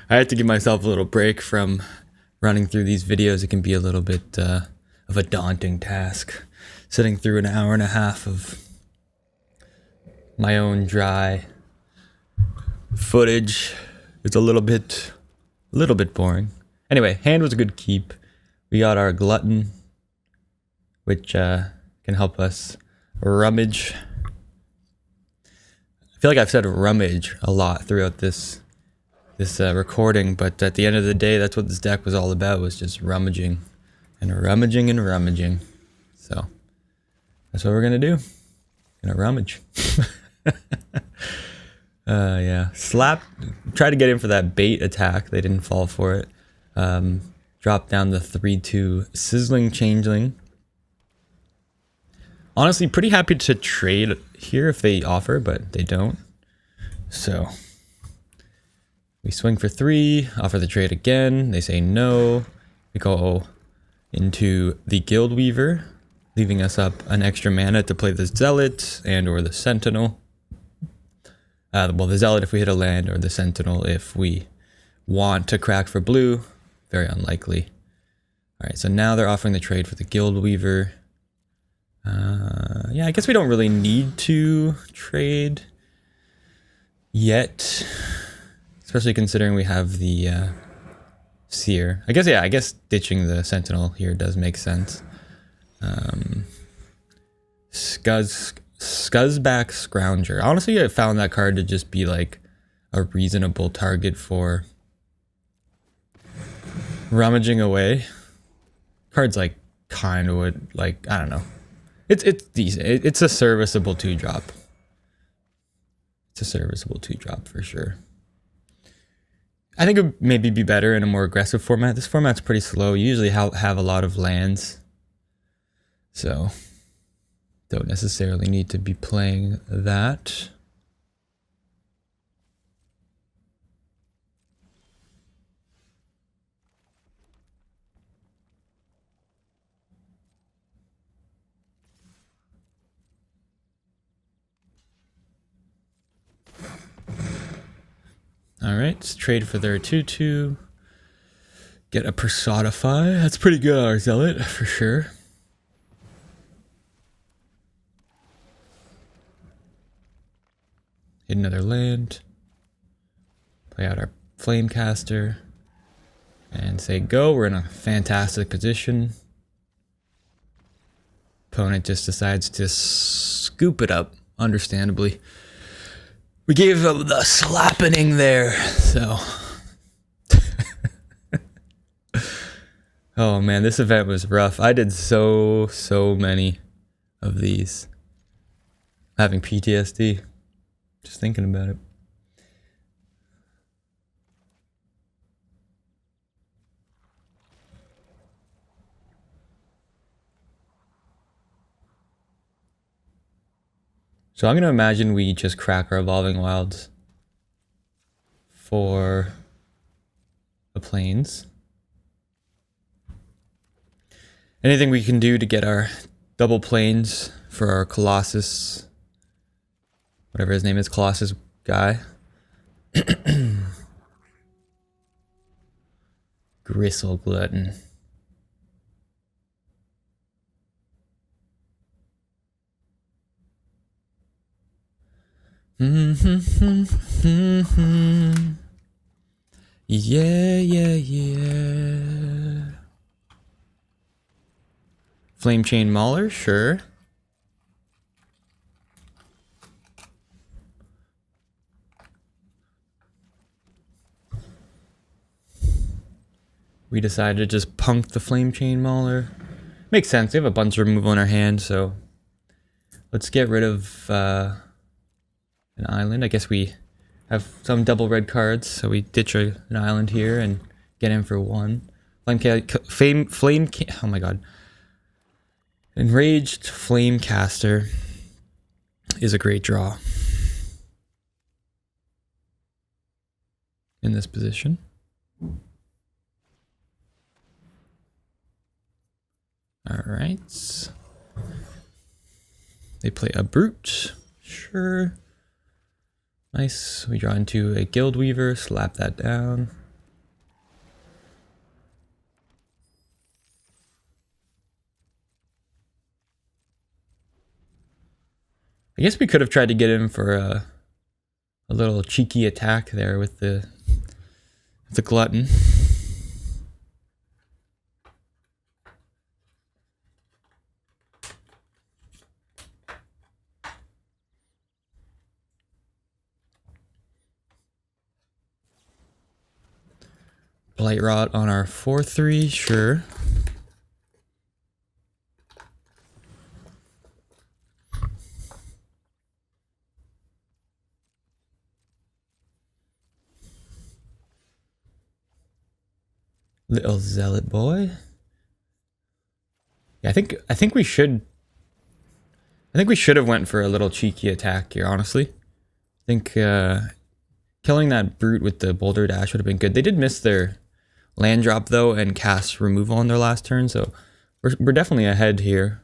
I had to give myself a little break from running through these videos. It can be a little bit of a daunting task. Sitting through an hour and a half of my own dry footage. It's a little bit boring. Anyway, hand was a good keep. We got our Glutton, which can help us rummage. I feel like I've said rummage a lot throughout this recording, but at the end of the day, that's what this deck was all about, was just rummaging and rummaging and rummaging. So that's what we're gonna do. Gonna rummage. Yeah. Slap. Try to get in for that bait attack. They didn't fall for it. Drop down the 3/2 Sizzling Changeling. Honestly, pretty happy to trade here if they offer, but they don't. So we swing for 3, offer the trade again. They say no. We go into the Guildweaver, leaving us up an extra mana to play the Zealot and or the Sentinel. Well, the Zealot if we hit a land, or the Sentinel if we want to crack for blue. Very unlikely. All right, so now they're offering the trade for the Guildweaver. Yeah, I guess we don't really need to trade yet, especially considering we have the Seer. I guess ditching the Sentinel here does make sense. Scuzzback Scrounger. Honestly, I found that card to just be like a reasonable target for rummaging away. Card's like kind of would like, I don't know. It's decent. It's a serviceable 2-drop. It's a serviceable 2-drop for sure. I think it would maybe be better in a more aggressive format. This format's pretty slow. You usually have a lot of lands, so don't necessarily need to be playing that. Alright, let's trade for their 2/2. Get a Personify. That's pretty good, our Zealot, for sure. Hit another land. Play out our Flamecaster. And say go. We're in a fantastic position. Opponent just decides to scoop it up, understandably. We gave him the slappening there, so. Oh man, this event was rough. I did so many of these. Having PTSD, just thinking about it. So I'm gonna imagine we just crack our Evolving Wilds for the Plains. Anything we can do to get our double Plains for our Colossus, whatever his name is, Colossus guy. Gristle Glutton. Yeah. Flame Chain Mauler, sure. We decided to just punk the Flame Chain Mauler. Makes sense, we have a bunch of removal in our hand, so let's get rid of an island. I guess we have some double red cards, so we ditch an island here and get in for 1. Oh my god. Enraged Flamecaster is a great draw in this position. Alright. They play a Brute. Sure. Nice. We draw into a Guild Weaver, slap that down. I guess we could have tried to get in for a little cheeky attack there with the Glutton. Blight Rot on our 4/3, sure. Little Zealot boy. Yeah, I think we should have went for a little cheeky attack here, honestly. I think killing that Brute with the Boulder Dash would have been good. They did miss their land drop though and cast removal on their last turn, so we're definitely ahead here.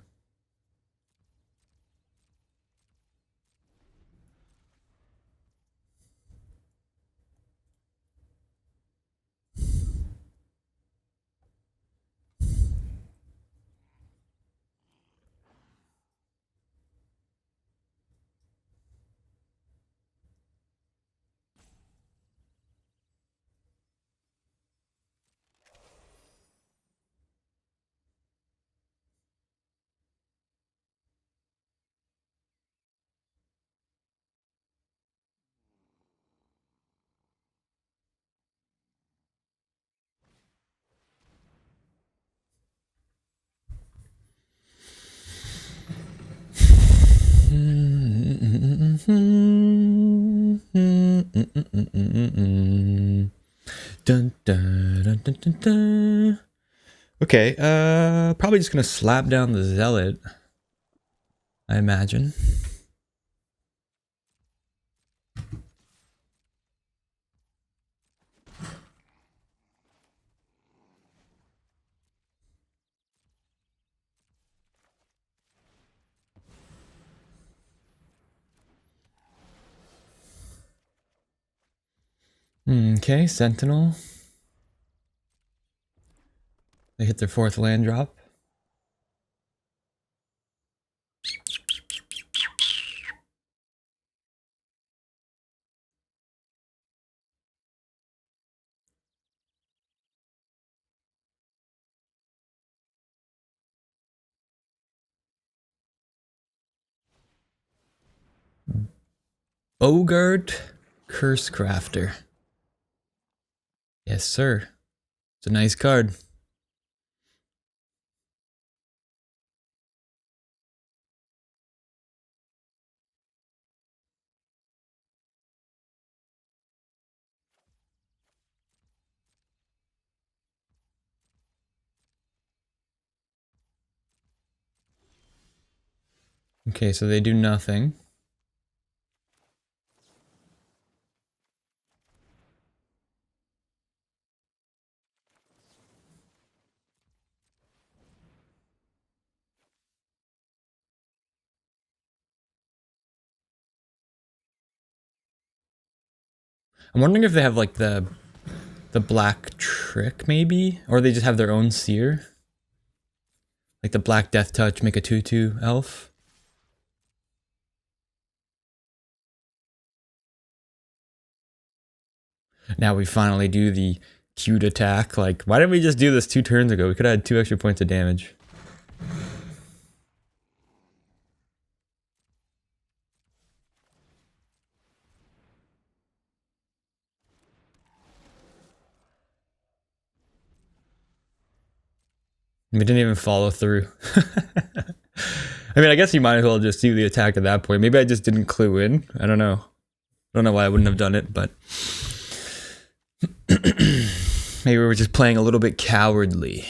Dun, dun, dun, dun, dun, dun. Okay, probably just gonna slap down the Zealot, I imagine. Okay, Sentinel. They hit their 4th land drop. Bogart Curse Crafter. Yes, sir. It's a nice card. Okay, so they do nothing. I'm wondering if they have like the black trick maybe, or they just have their own seer. Like the black death touch, make a 2/2 elf. Now we finally do the cute attack. Like, why didn't we just do this 2 turns ago? We could have had 2 extra points of damage. We didn't even follow through. I mean, I guess you might as well just do the attack at that point. Maybe I just didn't clue in. I don't know. I don't know why I wouldn't have done it, but maybe we were just playing a little bit cowardly.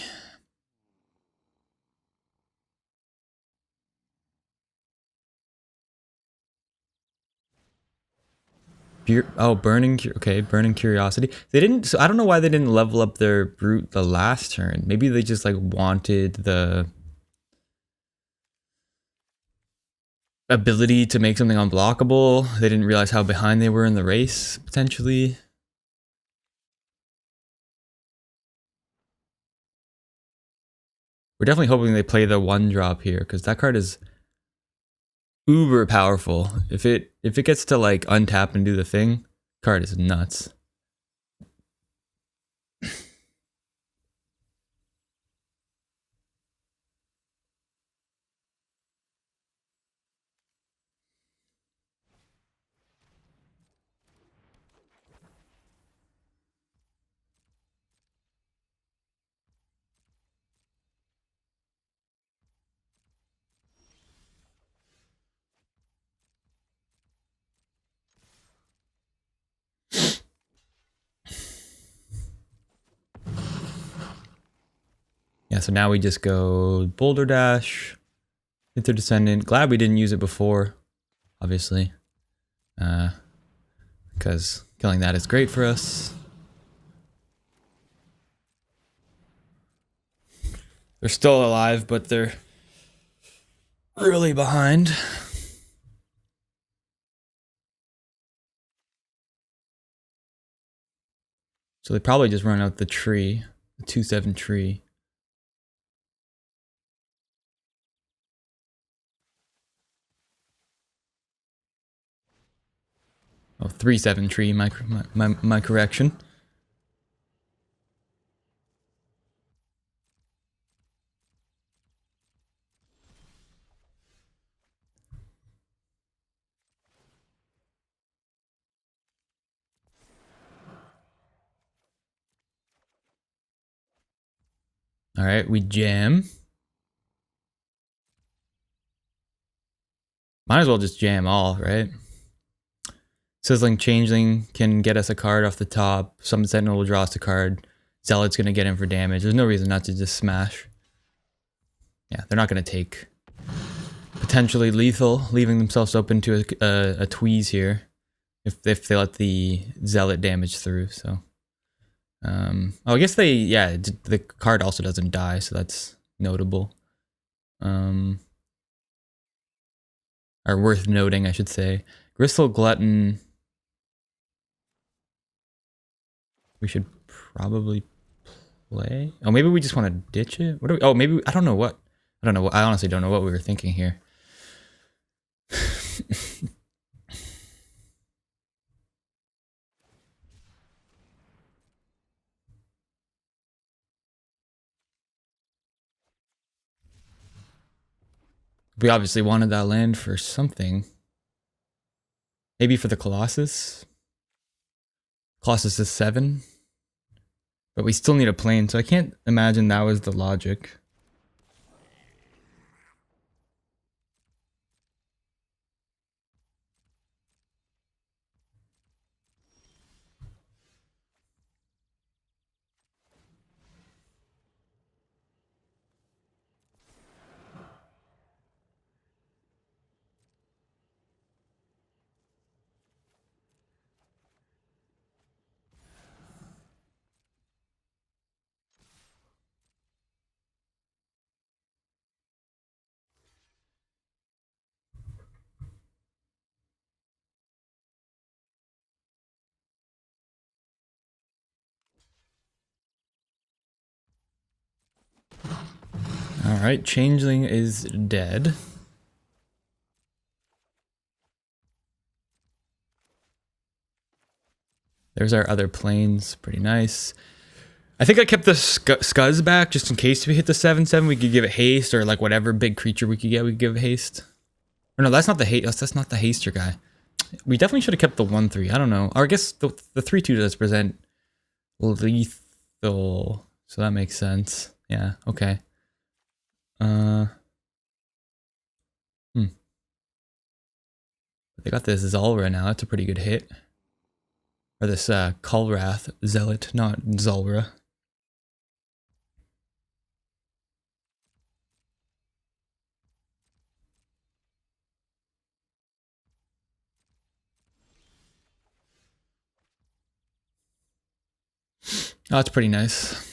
Burning. Okay, burning curiosity. They didn't. So I don't know why they didn't level up their brute the last turn. Maybe they just like wanted the ability to make something unblockable. They didn't realize how behind they were in the race potentially. We're definitely hoping they play the 1-drop here because that card is uber powerful. If it gets to like untap and do the thing, card is nuts. Yeah, so now we just go Boulder Dash, Hither Descendant. Glad we didn't use it before, obviously. Because killing that is great for us. They're still alive, but they're really behind. So they probably just run out the tree, the 2/7 tree. Oh, 3/7 tree, my correction. All right, we jam. Might as well just jam all, right? Sizzling Changeling can get us a card off the top. Some Sentinel will draw us a card. Zealot's gonna get in for damage. There's no reason not to just smash. Yeah, they're not gonna take potentially lethal, leaving themselves open to a tweeze here if they let the Zealot damage through. So, oh, I guess the card also doesn't die, so that's notable. Or worth noting, I should say. Gristle Glutton. We should probably play. Oh, maybe we just want to ditch it. What do we? Oh, maybe I don't know what. I don't know. I honestly don't know what we were thinking here. We obviously wanted that land for something. Maybe for the Colossus. Colossus is 7. But we still need a plane, so I can't imagine that was the logic. Alright, Changeling is dead. There's our other planes, pretty nice. I think I kept the Scuzz back just in case we hit the 7/7. We could give it haste, or like whatever big creature we could get, we could give it haste. Or no, that's not the haste. That's not the haster guy. We definitely should have kept the 1/3. I don't know. Or I guess the 3/2 does present lethal, so that makes sense. Yeah. Okay. They got this Zulrah now. That's a pretty good hit. Or this Kulrath Zealot, not Zulrah. Oh, that's pretty nice.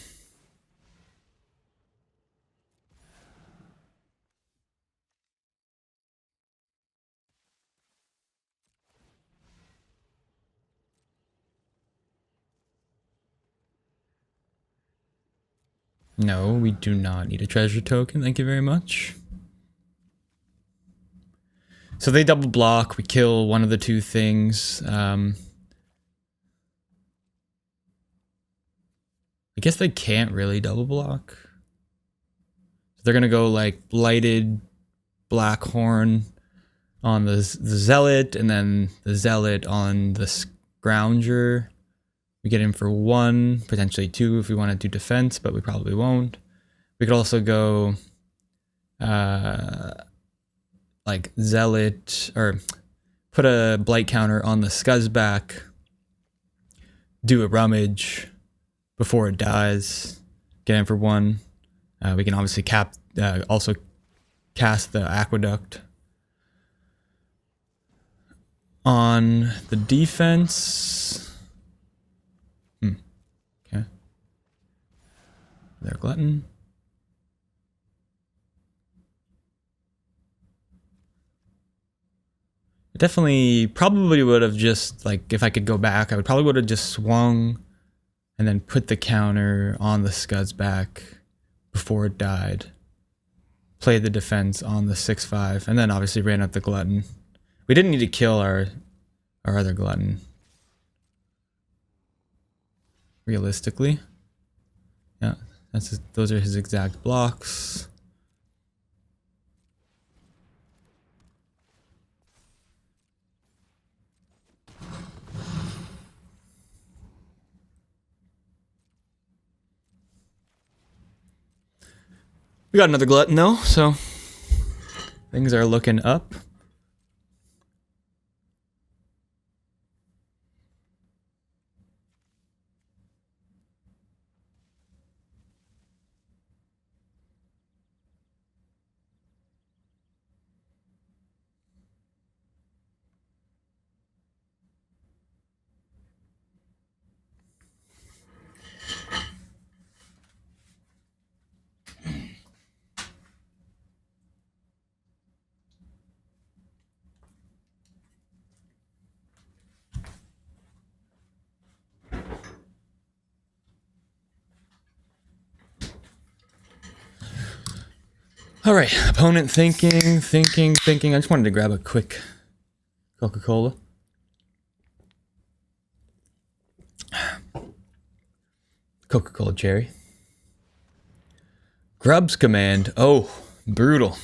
No, we do not need a treasure token. Thank you very much. So they double block. We kill one of the two things. I guess they can't really double block. They're gonna go like Blighted Blackhorn on the Zealot, and then the Zealot on the Scrounger. We get in for 1, potentially 2 if we want to do defense, but we probably won't. We could also go like Zealot, or put a Blight counter on the Scuzz back, do a Rummage before it dies, get in for 1. We can obviously also cast the Aqueduct. On the defense... Okay. Their Glutton. Definitely, probably would have just, like, if I could go back, I would probably would have just swung and then put the counter on the Scuzz back before it died. Played the defense on the 6/5, and then obviously ran up the Glutton. We didn't need to kill our other Glutton. Realistically. Yeah, those are his exact blocks. We got another Glutton though, so things are looking up. All right, opponent thinking. I just wanted to grab a quick Coca-Cola. Coca-Cola cherry. Grub's command. Oh, brutal.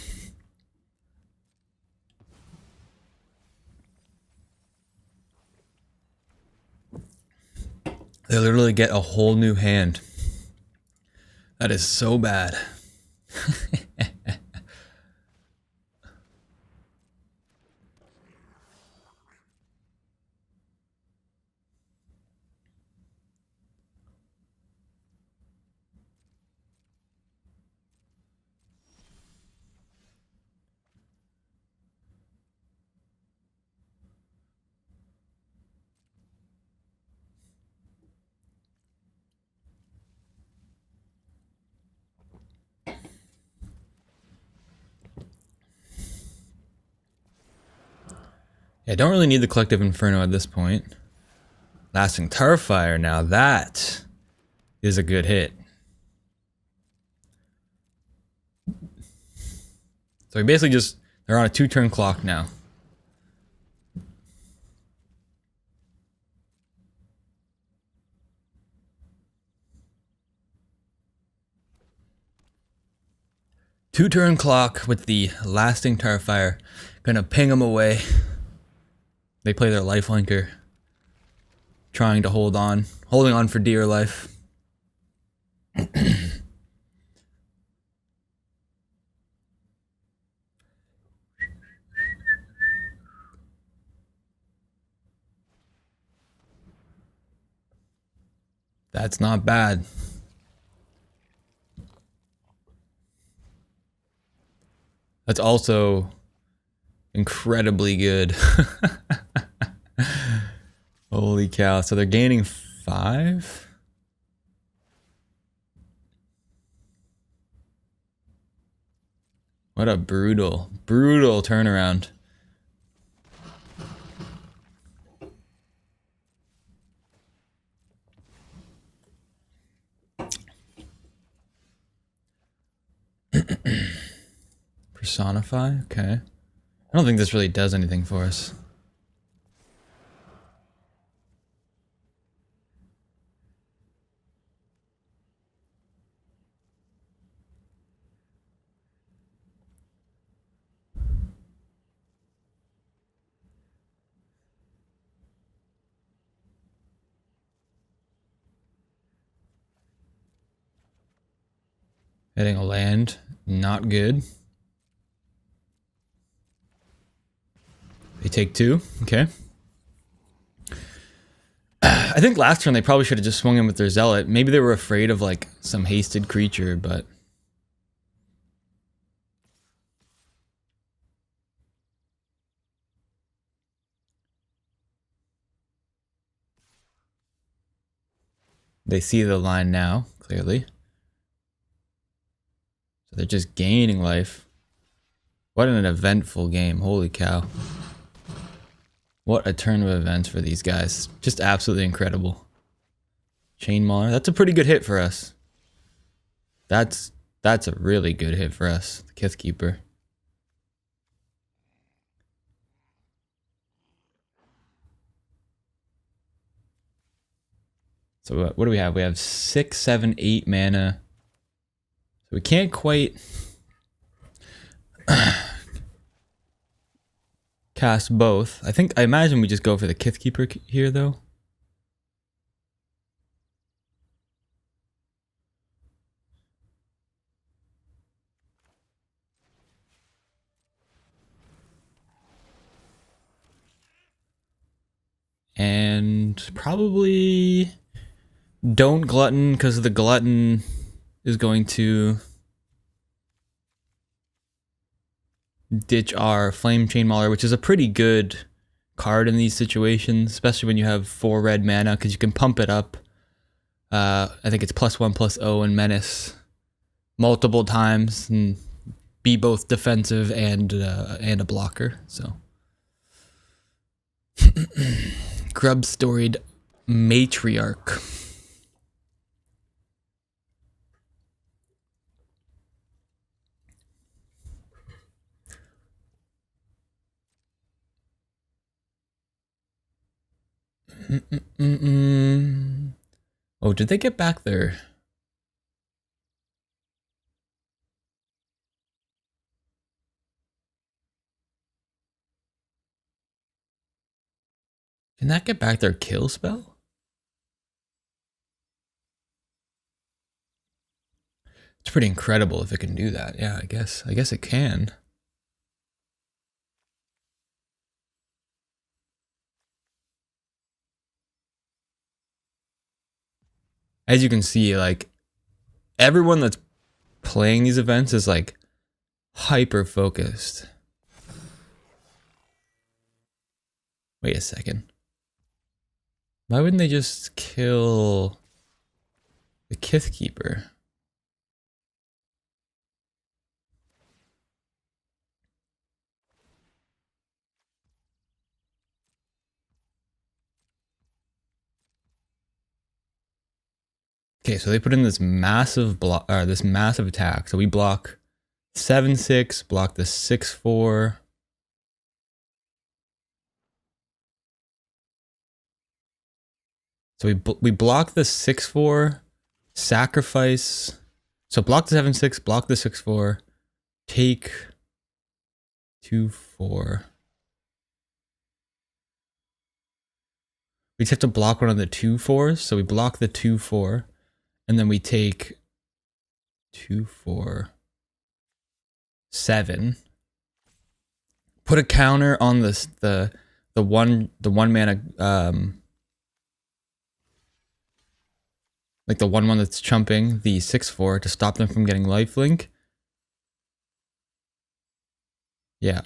They literally get a whole new hand. That is so bad. Yeah, don't really need the Collective Inferno at this point. Lasting Tarfire, now that is a good hit. So we basically just, they're on a 2-turn clock now. Two-turn clock with the Lasting Tarfire. Gonna ping them away. They play their lifelinker. Trying to hold on. Holding on for dear life. That's not bad. That's also incredibly good. Holy cow. So they're gaining 5? What a brutal turnaround. Personify? Okay. I don't think this really does anything for us. Hitting a land, not good. They take 2, okay. I think last turn they probably should have just swung in with their Zealot. Maybe they were afraid of like some hasted creature, but... They see the line now, clearly. So they're just gaining life. What an eventful game, holy cow. What a turn of events for these guys. Just absolutely incredible. Chain Mauler, that's a pretty good hit for us. That's a really good hit for us, the Kithkeeper. So what do we have? We have 6, 7, 8 mana. So we can't quite cast both. I imagine we just go for the Kithkeeper here though. And probably don't Glutton, because the Glutton is going to ditch our Flame Chain Mauler, which is a pretty good card in these situations, especially when you have 4 red mana, because you can pump it up. I think it's +1/+0 and Menace multiple times and be both defensive and a blocker. So Grub Storied Matriarch. Oh, did they get back there? Can that get back their kill spell? It's pretty incredible if it can do that. Yeah, I guess it can. As you can see, like, everyone that's playing these events is like hyper focused. Wait a second. Why wouldn't they just kill the Kith Keeper? Okay, so they put in this massive block, this massive attack. So we block 7/6, block the 6/4. So we block the 6/4, sacrifice. So block the 7/6, block the 6/4, take 2/4. We just have to block one of the 2/4s. So we block the 2/4, and then we take 2/4, 7. Put a counter on this the one mana like the 1/1 that's chumping the 6/4 to stop them from getting lifelink. Yeah.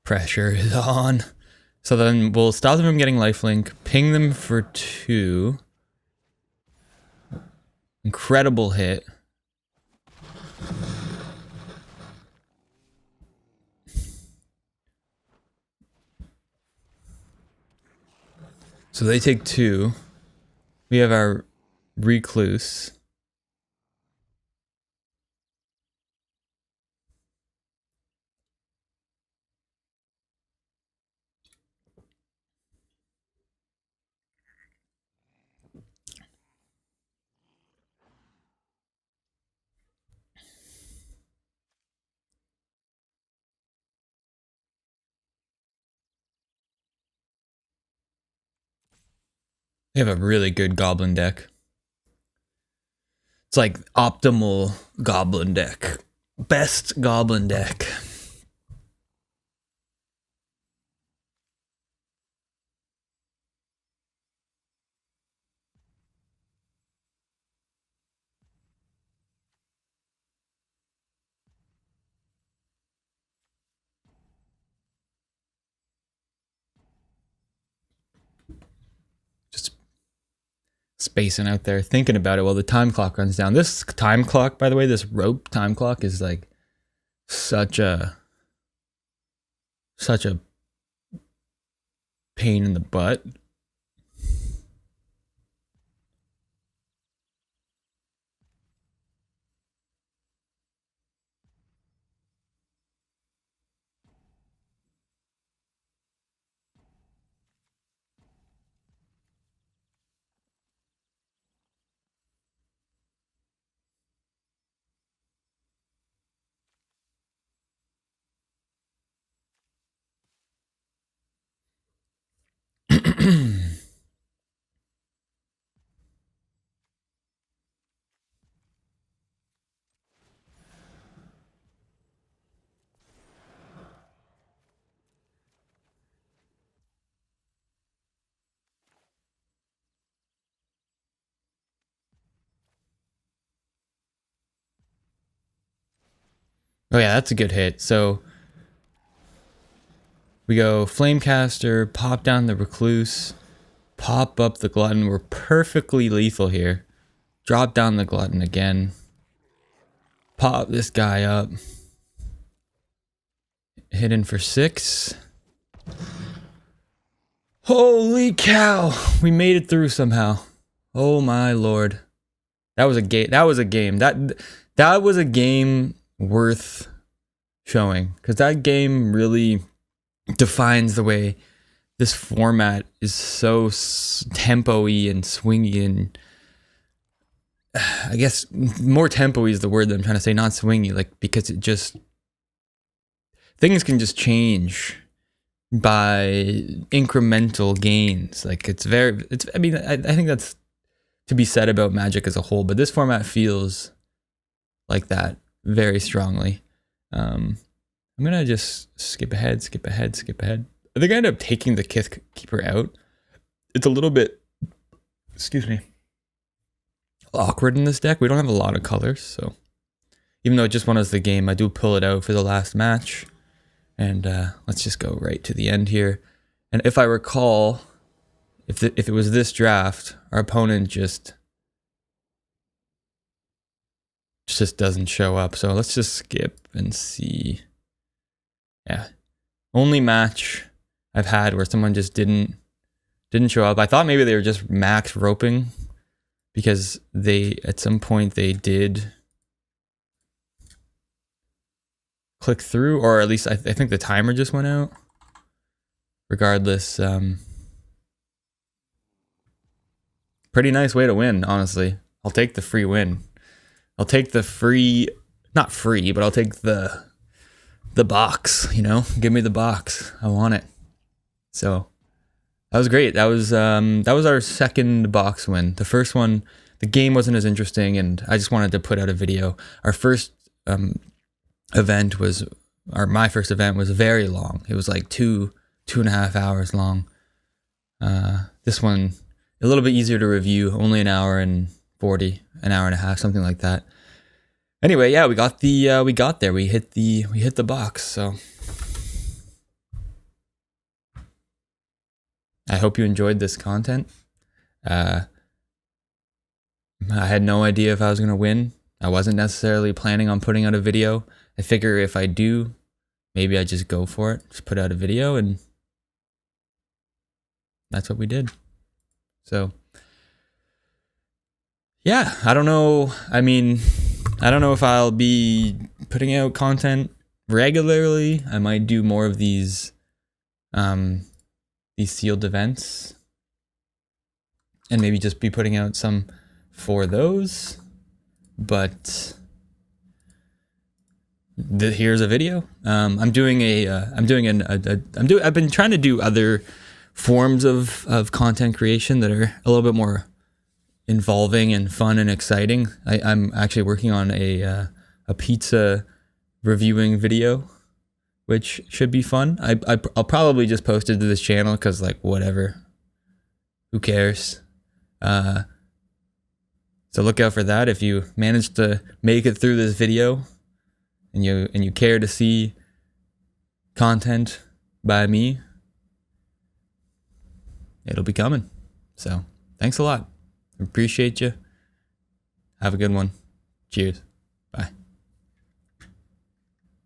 Pressure is on. So then we'll stop them from getting lifelink, ping them for 2. Incredible hit. So they take 2. We have our Recluse. They have a really good goblin deck. It's like optimal goblin deck. Best goblin deck. Just spacing out there, thinking about it while the time clock runs down. This time clock, by the way, this rope time clock is like such a pain in the butt. Oh yeah, that's a good hit. So we go Flamecaster, pop down the Recluse, pop up the Glutton. We're perfectly lethal here. Drop down the Glutton again. Pop this guy up. Hit in for 6. Holy cow! We made it through somehow. Oh my lord. That was a game. that was a game worth showing, because that game really defines the way this format is so tempo-y and swingy, and I guess more tempo-y is the word that I'm trying to say, not swingy, like, because it just, things can just change by incremental gains. Like, I mean, I think that's to be said about Magic as a whole, but this format feels like that very strongly. I'm gonna just skip ahead. I think I ended up taking the Kith Keeper out. It's a little bit, excuse me, awkward in this deck. We don't have a lot of colors, so even though it just won us the game, I do pull it out for the last match. And let's just go right to the end here. And if I recall, if it was this draft, our opponent just doesn't show up. So let's just skip and see. Yeah, only match I've had where someone just didn't show up. I thought maybe they were just max roping, because at some point they did click through, or at least I think the timer just went out. Regardless, pretty nice way to win, honestly. I'll take the free win. I'll take the free, not free, but I'll take the box, you know? Give me the box. I want it. So that was great. That was our second box win. The first one, the game wasn't as interesting, and I just wanted to put out a video. Our first event was, or my first event was very long. It was like 2.5 hours long. This one a little bit easier to review, only an hour and 40, an hour and a half, something like that. Anyway, yeah, we got there. We hit the box. So I hope you enjoyed this content. I had no idea if I was gonna win. I wasn't necessarily planning on putting out a video. I figure if I do, maybe I just go for it, just put out a video, and that's what we did. So yeah, I don't know. I mean, I don't know if I'll be putting out content regularly. I might do more of these sealed events, and maybe just be putting out some for those. But here's a video. I've been trying to do other forms of content creation that are a little bit more involving and fun and exciting. I'm actually working on a pizza reviewing video, which should be fun. I'll probably just post it to this channel because, like, whatever, who cares? So look out for that. If you manage to make it through this video and you care to see content by me, it'll be coming. So thanks a lot. Appreciate you. Have a good one. Cheers.